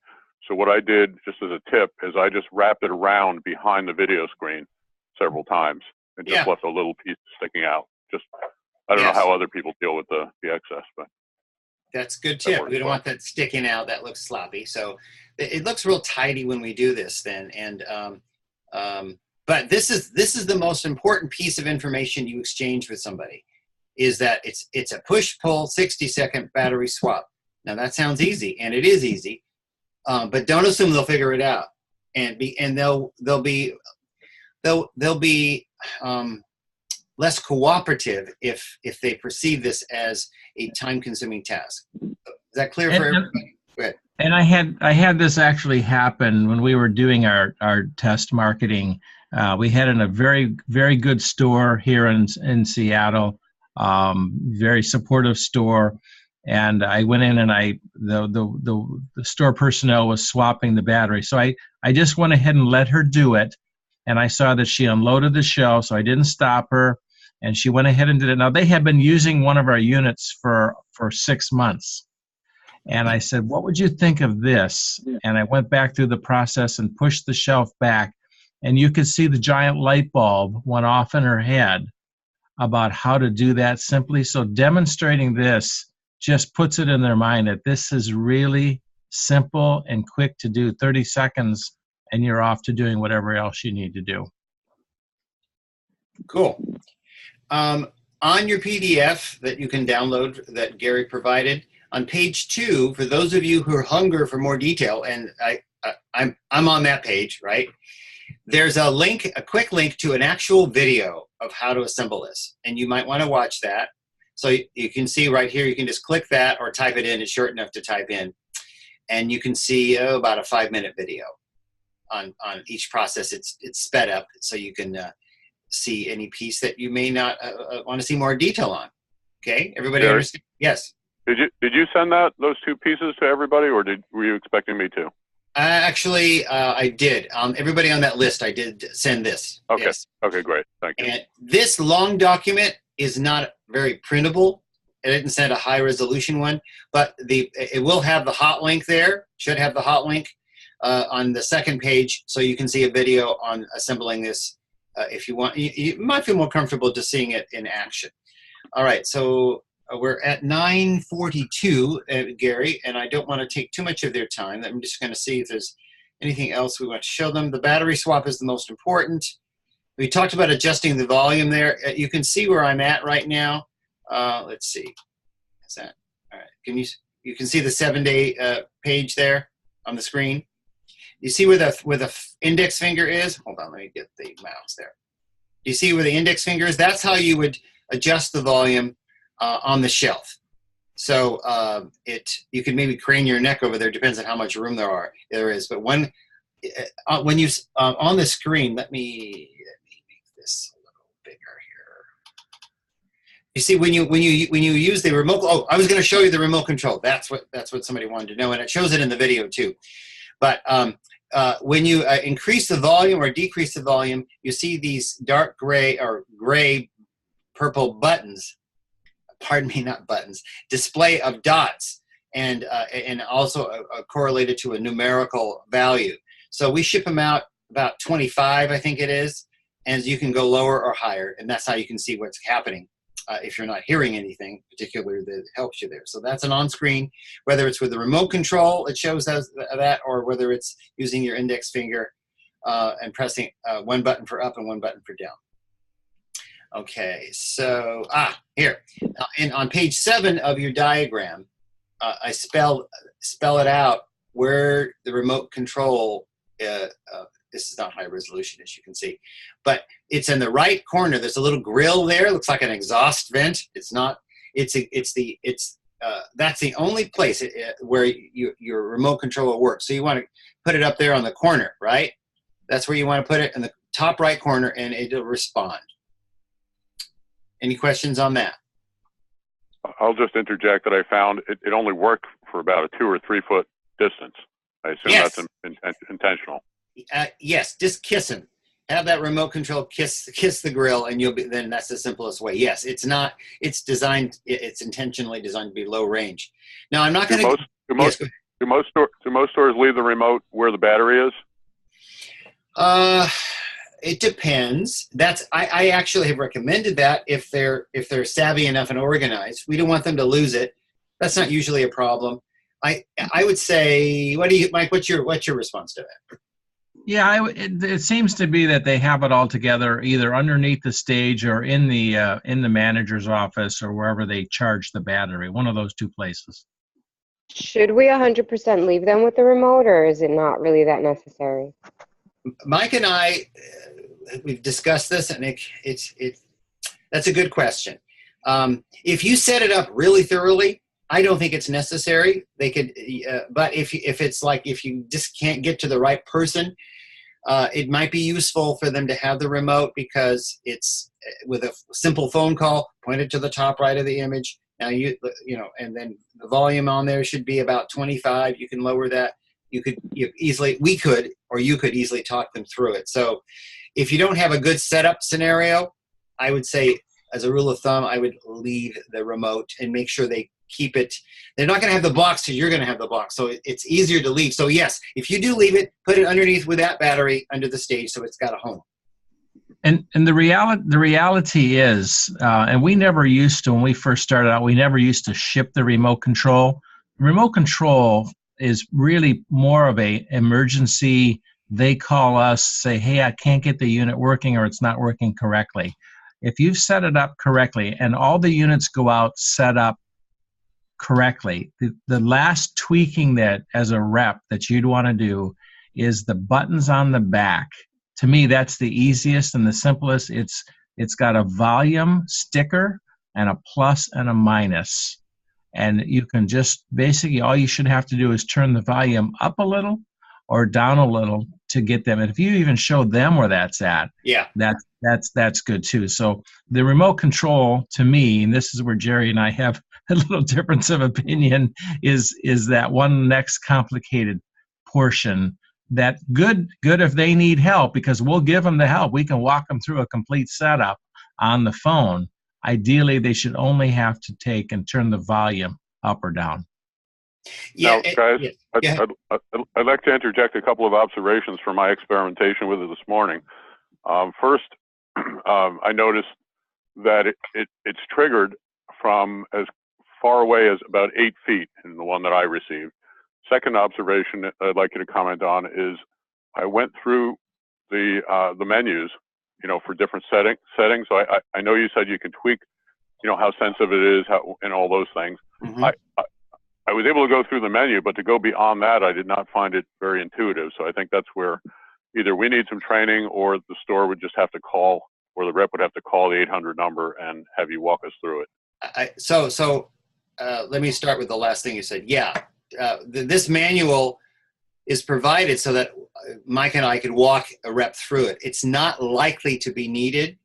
So what I did, just as a tip, is I just wrapped it around behind the video screen several times and just left a little piece sticking out. I don't know how other people deal with the excess, but that's a good tip. We don't want that sticking out. That looks sloppy. So it looks real tidy when we do this then. And but this is the most important piece of information you exchange with somebody, is that it's a push-pull 60-second battery swap. Now that sounds easy, and it is easy. But don't assume they'll figure it out, and they'll be less cooperative if they perceive this as a time-consuming task. Is that clear for everybody? Go ahead. And I had this actually happen when we were doing our test marketing. We had in a very, very good store here in Seattle, very supportive store. And I went in and the store personnel was swapping the battery. So I just went ahead and let her do it. And I saw that she unloaded the shelf, so I didn't stop her. And she went ahead and did it. Now, they had been using one of our units for 6 months. And I said, what would you think of this? And I went back through the process and pushed the shelf back. And you could see the giant light bulb went off in her head about how to do that simply. So demonstrating this just puts it in their mind that this is really simple and quick to do. 30 seconds and you're off to doing whatever else you need to do. Cool. On your PDF that you can download that Gary provided, on page 2, for those of you who are hungry for more detail, and I'm on that page, right? There's a quick link to an actual video of how to assemble this, and you might want to watch that. So you can see right here, you can just click that or type it in. It's short enough to type in, and you can see about a 5-minute video on each process. It's sped up so you can see any piece that you may not want to see more detail on. Okay, everybody understand? Yes. Did you send those 2 pieces to everybody, or were you expecting me to? Actually, I did. Everybody on that list, I did send this. Okay. Yes. Okay, great. Thank you. And this long document is not very printable. I didn't send a high resolution one, but it will have the hot link there. Should have the hot link on the second page, so you can see a video on assembling this. If you want, you might feel more comfortable just seeing it in action. All right, so we're at 9:42, Gary, and I don't want to take too much of their time. I'm just going to see if there's anything else we want to show them. The battery swap is the most important. We talked about adjusting the volume there. You can see where I'm at right now. Let's see. Is that all right? You can see the 7-day page there on the screen. You see where the index finger is? Hold on, let me get the mouse there. You see where the index finger is? That's how you would adjust the volume on the shelf. So you can maybe crane your neck over there. Depends on how much room there is. But when you on the screen, let me make this a little bigger here. You see when you use the remote. Oh, I was going to show you the remote control. That's what somebody wanted to know, and it shows it in the video too. But when you increase the volume or decrease the volume, you see these dark gray or gray purple buttons. Pardon me, not buttons. Display of dots, and also correlated to a numerical value. So we ship them out about 25, I think it is, and you can go lower or higher, and that's how you can see what's happening if you're not hearing anything particular that helps you there. So that's an on-screen, whether it's with the remote control, it shows that, or whether it's using your index finger and pressing one button for up and one button for down. Okay, so here, and on page 7 of your diagram, I spell it out where the remote control. This is not high resolution, as you can see, but it's in the right corner. There's a little grill there. Looks like an exhaust vent. It's not. That's the only place where your remote control will work. So you want to put it up there on the corner, right? That's where you want to put it, in the top right corner, and it'll respond. Any questions on that? I'll just interject that I found it only worked for about a 2 or 3 foot distance. I assume Yes. that's intentional. Yes, just kiss him. Have that remote control kiss the grill, and then that's the simplest way. Yes, it's intentionally designed to be low range. Now, I'm not going to. Do most stores leave the remote where the battery is? It depends. I actually have recommended that if they're savvy enough and organized. We don't want them to lose it. That's not usually a problem. I would say, Mike? What's your response to that? Yeah, it seems to be that they have it all together, either underneath the stage or in the manager's office or wherever they charge the battery. One of those two places. Should we 100% leave them with the remote, or is it not really that necessary? Mike and I, we've discussed this, and that's a good question. If you set it up really thoroughly, I don't think it's necessary. They could, but if you just can't get to the right person, it might be useful for them to have the remote, because it's with a simple phone call, pointed to the top right of the image. Now and then the volume on there should be about 25. You can lower that. You could easily talk them through it. So if you don't have a good setup scenario, I would say, as a rule of thumb, I would leave the remote and make sure they keep it. They're not going to have the box, so you're going to have the box. So it's easier to leave. So yes, if you do leave it, put it underneath with that battery under the stage, so it's got a home. And the reality is, and we never used to, when we first started out, we never used to ship the remote control. Remote control is really more of a emergency. They call us, say, hey, I can't get the unit working, or it's not working correctly. If you've set it up correctly and all the units go out set up correctly, the last tweaking that, as a rep, that you'd want to do is the buttons on the back. To me, that's the easiest and the simplest. It's got a volume sticker and a plus and a minus. And you can just, basically, all you should have to do is turn the volume up a little or down a little to get them. And if you even show them where that's at, yeah, that's good too. So the remote control, to me, and this is where Jerry and I have a little difference of opinion, is that one next complicated portion. That good if they need help, because we'll give them the help. We can walk them through a complete setup on the phone. Ideally, they should only have to take and turn the volume up or down. Yeah, now, guys, I'd like to interject a couple of observations from my experimentation with it this morning. First, I noticed that it's triggered from as far away as about 8 feet in the one that I received. Second observation I'd like you to comment on is I went through the menus, for different settings. So I know you said you can tweak, how sensitive it is, and all those things. Mm-hmm. I was able to go through the menu, but to go beyond that, I did not find it very intuitive. So I think that's where either we need some training, or the store would just have to call, or the rep would have to call the 800 number and have you walk us through it. So let me start with the last thing you said. Yeah. This manual is provided so that Mike and I could walk a rep through it. It's not likely to be needed.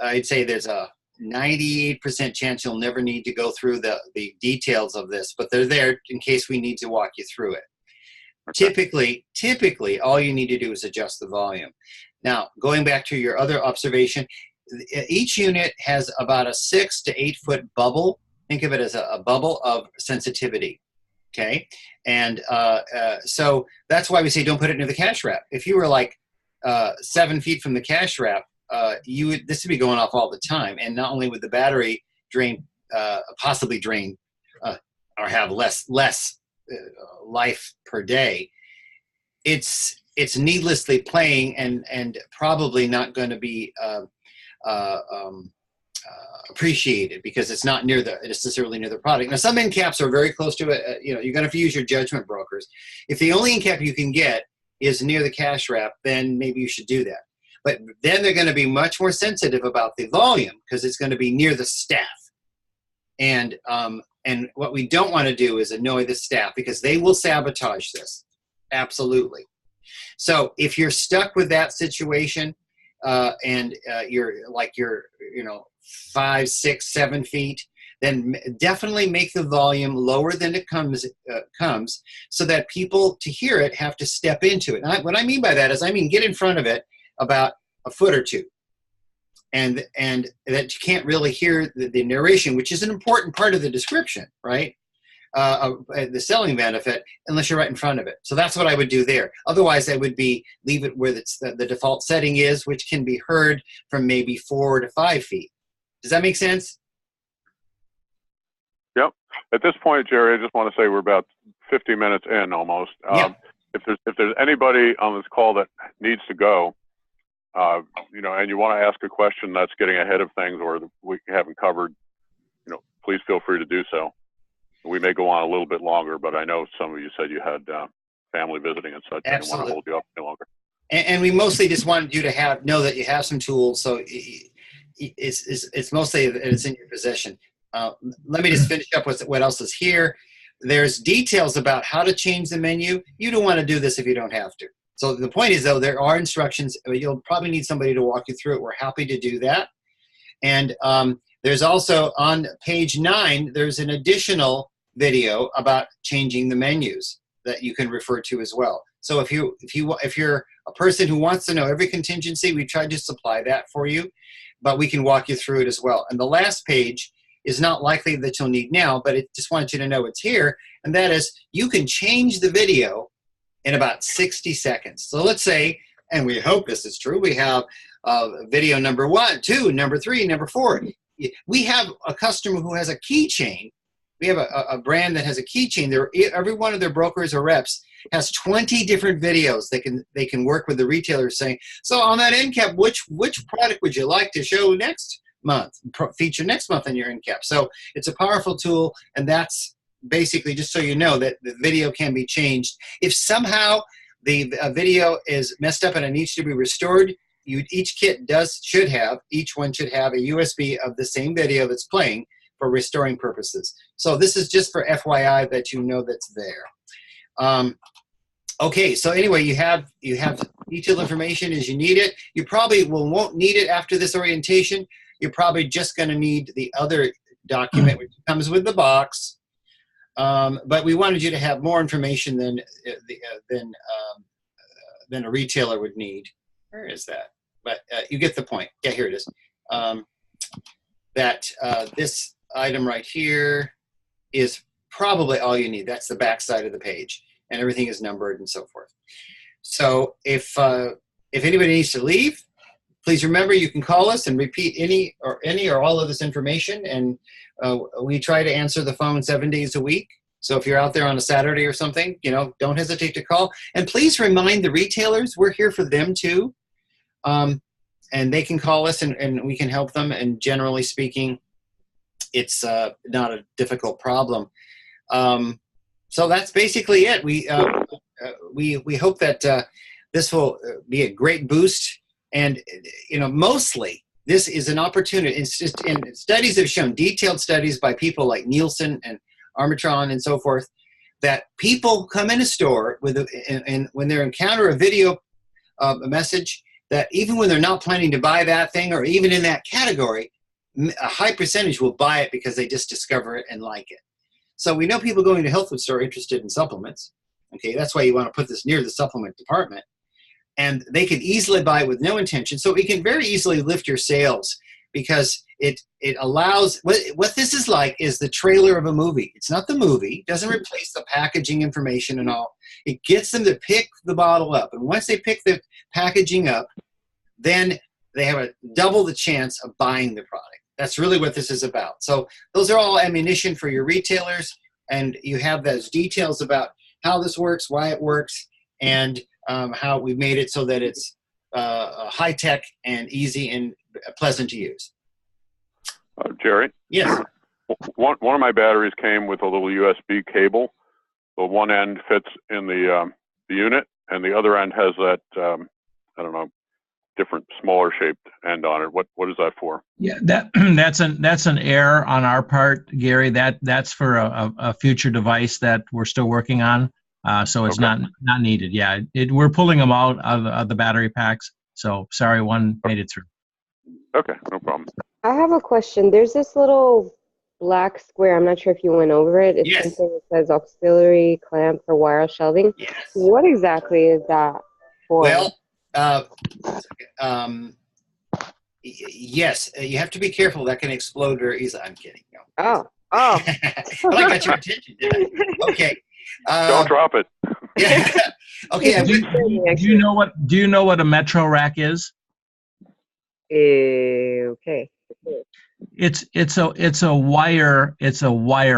I'd say there's a 98% chance you'll never need to go through the details of this, but they're there in case we need to walk you through it. Okay. Typically, all you need to do is adjust the volume. Now, going back to your other observation, each unit has about a 6 to 8 foot bubble. Think of it as a bubble of sensitivity. Okay, and so that's why we say don't put it near the cash wrap. If you were like 7 feet from the cash wrap, this would be going off all the time, and not only would the battery possibly drain or have less life per day, it's needlessly playing and probably not going to be appreciated, because it's not necessarily near the product. Now, some end caps are very close to it. You're going to have to use your judgment brokers. If the only end cap you can get is near the cash wrap, then maybe you should do that. But then they're going to be much more sensitive about the volume, because it's going to be near the staff. And what we don't want to do is annoy the staff, because they will sabotage this. Absolutely. So if you're stuck with that situation, and you're 5, 6, 7 feet, then definitely make the volume lower than it comes, so that people to hear it have to step into it. And what I mean by that is, get in front of it about a foot or two, and that you can't really hear the narration, which is an important part of the description, right? The selling benefit, unless you're right in front of it. So that's what I would do there. Otherwise, I would leave it where the default setting is, which can be heard from maybe 4 to 5 feet. Does that make sense? Yep. At this point, Jerry, I just want to say we're about 50 minutes in almost. Yeah. If there's anybody on this call that needs to go, and you want to ask a question that's getting ahead of things or we haven't covered, please feel free to do so. We may go on a little bit longer, but I know some of you said you had family visiting and such. Absolutely. I didn't want to hold you up any longer. And we mostly just wanted you to know that you have some tools, so it's mostly it's in your possession. Let me just finish up with what else is here. There's details about how to change the menu. You don't want to do this if you don't have to. So the point is, though, there are instructions. You'll probably need somebody to walk you through it. We're happy to do that. And there's also on page 9, there's an additional video about changing the menus that you can refer to as well. So if you're a person who wants to know every contingency, we tried to supply that for you, but we can walk you through it as well. And the last page is not likely that you'll need now, but it just wanted you to know it's here, and that is you can change the video in about 60 seconds. So let's say, and we hope this is true, we have video number 1, 2, number 3, number 4. We have a customer who has a keychain. We have a brand that has a keychain. Every one of their brokers or reps has 20 different videos they can work with the retailers saying, so on that end cap, which product would you like to show next month, feature next month in your end cap? So it's a powerful tool, and that's basically just so you know that the video can be changed. If somehow the video is messed up and it needs to be restored, each one should have a USB of the same video that's playing for restoring purposes. So this is just for FYI that you know that's there. Okay, so anyway, you have detailed information as you need it. You probably won't need it after this orientation. You're probably just going to need the other document, which comes with the box. But we wanted you to have more information than a retailer would need. Where is that? But you get the point. Yeah, here it is. This item right here is probably all you need. That's the back side of the page, and everything is numbered and so forth. So if anybody needs to leave, please remember you can call us and repeat any or all of this information, and we try to answer the phone 7 days a week. So if you're out there on a Saturday or something, don't hesitate to call. And please remind the retailers we're here for them too. And they can call us and we can help them. And generally speaking, it's not a difficult problem. So that's basically it. We hope that this will be a great boost. And mostly this is an opportunity. It's just, and studies have shown, detailed studies by people like Nielsen and Armatron and so forth, that people come in a store and when they encounter a video a message, that even when they're not planning to buy that thing or even in that category, a high percentage will buy it because they just discover it and like it. So we know people going to health food store are interested in supplements. Okay, that's why you want to put this near the supplement department. And they can easily buy it with no intention. So it can very easily lift your sales because it allows, what this is like is the trailer of a movie. It's not the movie. It doesn't replace the packaging information and all. It gets them to pick the bottle up. And once they pick the packaging up, then they have double the chance of buying the product. That's really what this is about. So those are all ammunition for your retailers, and you have those details about how this works, why it works, and how we made it so that it's high-tech and easy and pleasant to use. Jerry? Yes? One of my batteries came with a little USB cable. The one end fits in the unit, and the other end has that, different smaller shaped end on it. What is that for? Yeah, that's an error on our part, Gary. That's for a future device that we're still working on. So it's Okay. not needed. Yeah, we're pulling them out of the battery packs. So sorry, one made it through. Okay, no problem. I have a question. There's this little black square. I'm not sure if you went over it. It's Yes. something that says auxiliary clamp for wire shelving. Yes. What exactly is that for? Well, yes, you have to be careful. That can explode very easily. I'm kidding. No. Oh. But I got your attention, did I? Okay. Don't drop it. Yeah. Okay. Do you know what a Metro rack is? Okay. It's a wire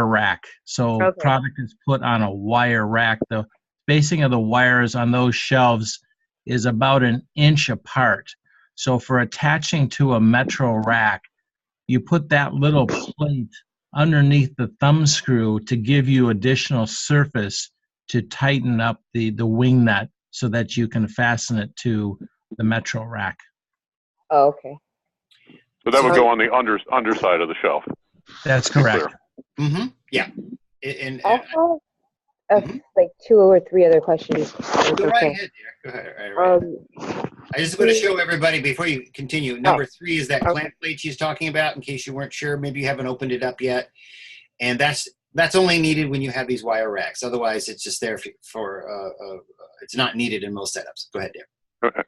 rack. So Okay. product is put on a wire rack. The spacing of the wires on those shelves is about an inch apart. So for attaching to a Metro rack, you put that little plate underneath the thumb screw to give you additional surface to tighten up the wing nut so that you can fasten it to the Metro rack. Oh, okay. So that would go on the underside of the shelf. That's correct. Mm-hmm. Yeah. And Also, like 2 or 3 other questions. go right ahead, dear. Go ahead. All right. I just want to show everybody before you continue. Number 3 is that clamp plate she's talking about. In case you weren't sure, maybe you haven't opened it up yet, and that's only needed when you have these wire racks. Otherwise, it's just there for it's not needed in most setups. Go ahead, dear.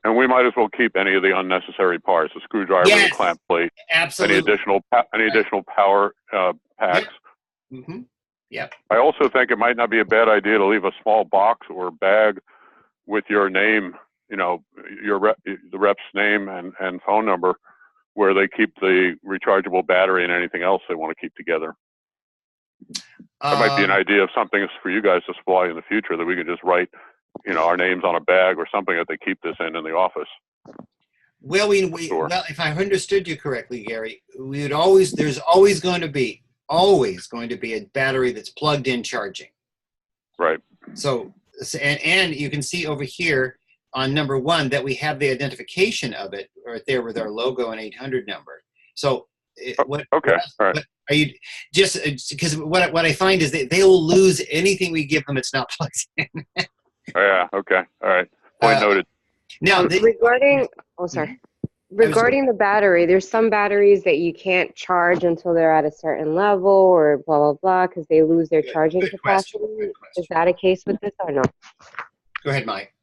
And we might as well keep any of the unnecessary parts: the screwdriver, Yes, the clamp plate, absolutely. any additional power packs. Yep. Mm-hmm. Yep. I also think it might not be a bad idea to leave a small box or bag with your name, the rep's name and phone number, where they keep the rechargeable battery and anything else they want to keep together. That might be an idea of something for you guys to supply in the future, that we could just write, our names on a bag or something that they keep this in the office. Well, well, if I understood you correctly, Gary, there's always going to be a battery that's plugged in charging. Right. So, and you can see over here on number 1 that we have the identification of it right there with our logo and 800 number. So, all right. Are you just because what I find is that they will lose anything we give them that's not plugged in. Oh, yeah. Okay. All right. Point noted. Now, regarding the battery, there's some batteries that you can't charge until they're at a certain level or blah blah blah because they lose their charging capacity. Is that a case with this or no? Go ahead, Mike.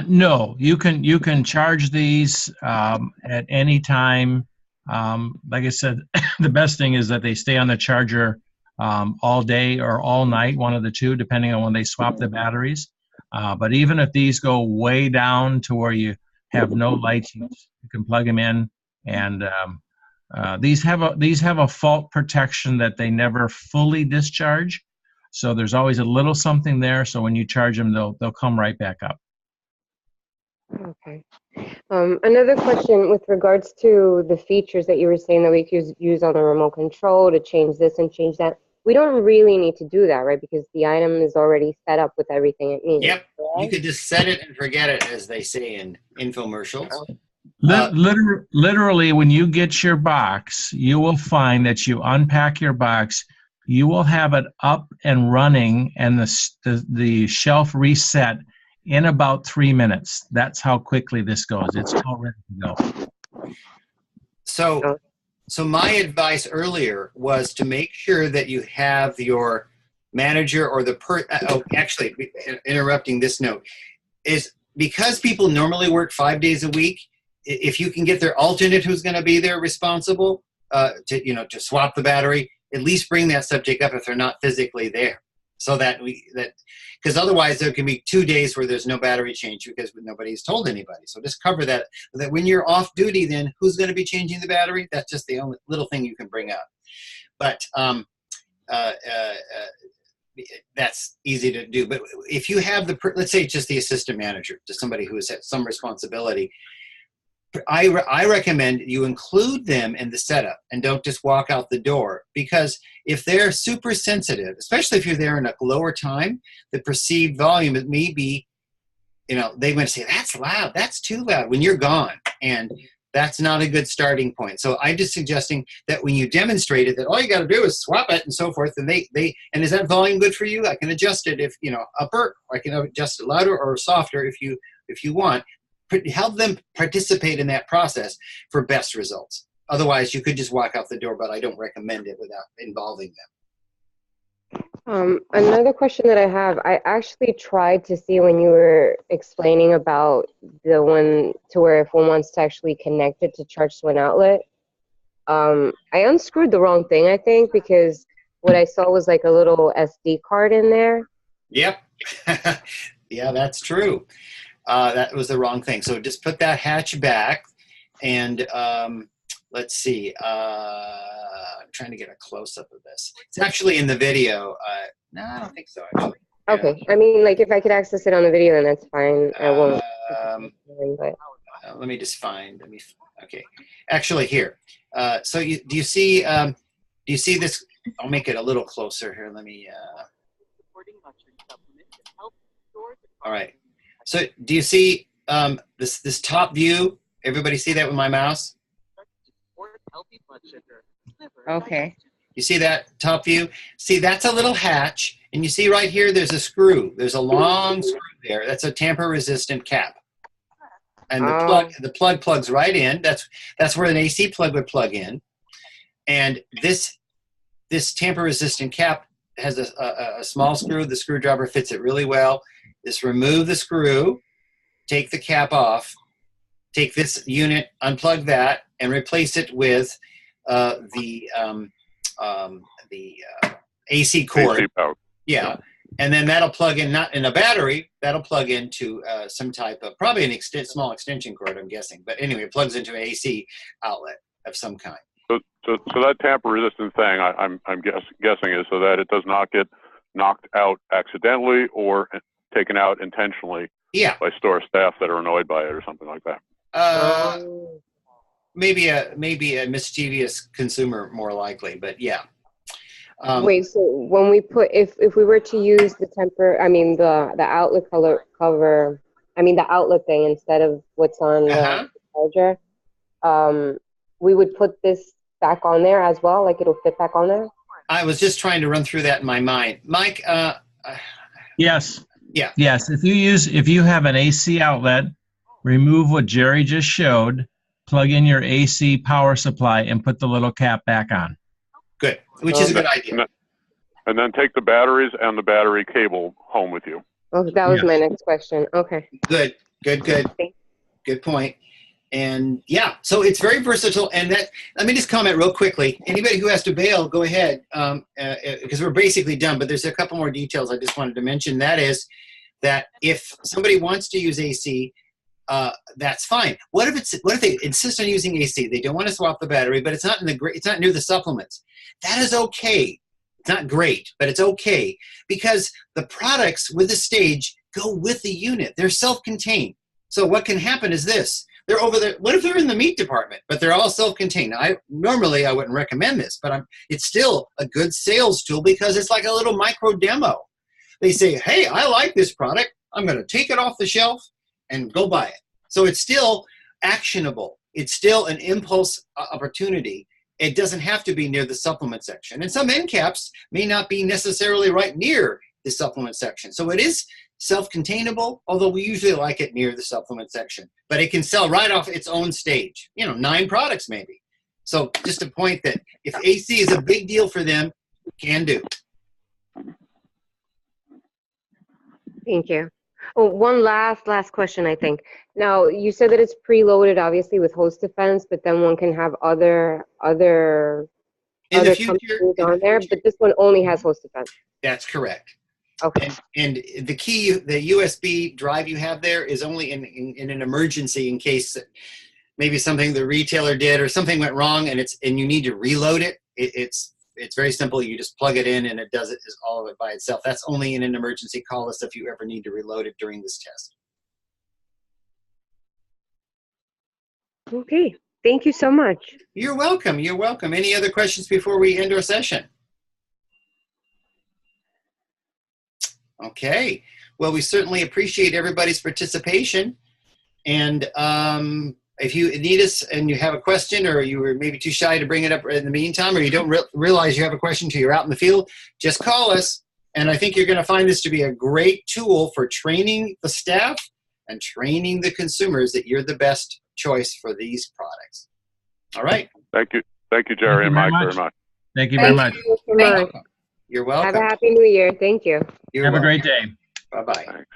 No, you can charge these at any time. Like I said, the best thing is that they stay on the charger all day or all night, one of the two, depending on when they swap the batteries. But even if these go way down to where you have no lights, you can plug them in, and these have a fault protection that they never fully discharge. So there's always a little something there. So when you charge them, they'll come right back up. Okay. Another question with regards to the features that you were saying that we could use on the remote control to change this and change that. We don't really need to do that, right? Because the item is already set up with everything it needs. Yep. Right? You could just set it and forget it, as they say in infomercials. Literally, when you get your box, you will find that you unpack your box, you will have it up and running, and the shelf reset in about 3 minutes. That's how quickly this goes. It's all ready to go. So my advice earlier was to make sure that you have your manager or actually, interrupting this note, is because people normally work 5 days a week, if you can get their alternate who's going to be there responsible to swap the battery, at least bring that subject up if they're not physically there. So because otherwise there can be 2 days where there's no battery change because nobody's told anybody. So just cover that when you're off duty, then who's going to be changing the battery? That's just the only little thing you can bring up. But that's easy to do. But if you have let's say it's just the assistant manager, just somebody who has had some responsibility, I recommend you include them in the setup and don't just walk out the door, because if they're super sensitive, especially if you're there in a lower time, the perceived volume, it may be you know, they want to say, that's loud, that's too loud when you're gone. And that's not a good starting point. So I'm just suggesting that when you demonstrate it, that all you got to do is swap it and so forth. And and is that volume good for you? I can adjust it if, you know, upper, or I can adjust it louder or softer if you want. Help them participate in that process for best results. Otherwise, you could just walk out the door, but I don't recommend it without involving them. Another question that I have, I actually tried to see when you were explaining about the one to where if one wants to actually connect it to charge to an outlet, I unscrewed the wrong thing, I think, because what I saw was like a little SD card in there. Yep. Yeah, that's true. That was the wrong thing. So just put that hatch back, and let's see. I'm trying to get a close-up of this. It's actually in the video. No, I don't think so, actually. Okay. Yeah. I mean, like, if I could access it on the video, then that's fine. I won't. Let me just find. Okay. Actually, here. So do you see this? I'll make it a little closer here. Let me. All right. So do you see this top view? Everybody see that with my mouse? Okay. You see that top view? See, that's a little hatch, and you see right here there's a screw. There's a long screw there. That's a tamper-resistant cap. And the plug plugs right in. That's where an AC plug would plug in. And this tamper-resistant cap has a small screw. The screwdriver fits it really well. Just remove the screw, take the cap off, take this unit, unplug that, and replace it with the AC cord. AC power. Yeah, and then that'll plug in, not in a battery, that'll plug into some type of, probably an small extension cord, I'm guessing. But anyway, it plugs into an AC outlet of some kind. So that tamper-resistant thing, I'm guessing is so that it does not get knocked out accidentally or taken out intentionally by store staff that are annoyed by it or something like that. Maybe a mischievous consumer, more likely, but yeah. Wait, so when we put, if we were to use the the outlet cover, the outlet thing instead of what's on the charger, we would put this back on there as well, like it'll fit back on there? I was just trying to run through that in my mind. Mike? Yes. Yeah. Yes, if you have an AC outlet, remove what Jerry just showed, plug in your AC power supply, and put the little cap back on. Good, which is a good idea. And then take the batteries and the battery cable home with you. Oh, that was my next question. Okay. Good. Good point. And yeah, so it's very versatile. And that, let me just comment real quickly. Anybody who has to bail, go ahead, because we're basically done. But there's a couple more details I just wanted to mention. That is that if somebody wants to use AC, that's fine. What if they insist on using AC? They don't want to swap the battery, but it's not near the supplements. That is okay. It's not great, but it's okay because the products with the stage go with the unit. They're self-contained. So what can happen is this. They're over there. What if they're in the meat department, but they're all self-contained? Normally I wouldn't recommend this, but it's still a good sales tool because it's like a little micro demo. They say, hey, I like this product. I'm going to take it off the shelf and go buy it. So it's still actionable. It's still an impulse opportunity. It doesn't have to be near the supplement section. And some end caps may not be necessarily right near the supplement section. So it is self-containable, although we usually like it near the supplement section. But it can sell right off its own stage, 9 products maybe. So just a point that if AC is a big deal for them, can do. Thank you. Oh, one last question, I think. Now, you said that it's preloaded, obviously, with host defense, but then one can have other companies on there, but this one only has host defense. That's correct. Okay. And the key, the USB drive you have there is only in an emergency in case maybe something the retailer did or something went wrong and you need to reload it. It's very simple. You just plug it in and it does it all of it by itself. That's only in an emergency. Call us if you ever need to reload it during this test. Okay. Thank you so much. You're welcome. You're welcome. Any other questions before we end our session? Okay. Well, we certainly appreciate everybody's participation. And if you need us and you have a question, or you were maybe too shy to bring it up in the meantime, or you don't realize you have a question until you're out in the field, just call us. And I think you're going to find this to be a great tool for training the staff and training the consumers that you're the best choice for these products. All right. Thank you. Thank you, Jerry and Mike, very much. Thank you very much. You're welcome. Have a happy new year. Thank you. You're Have welcome. a great day. Bye-bye. Thanks.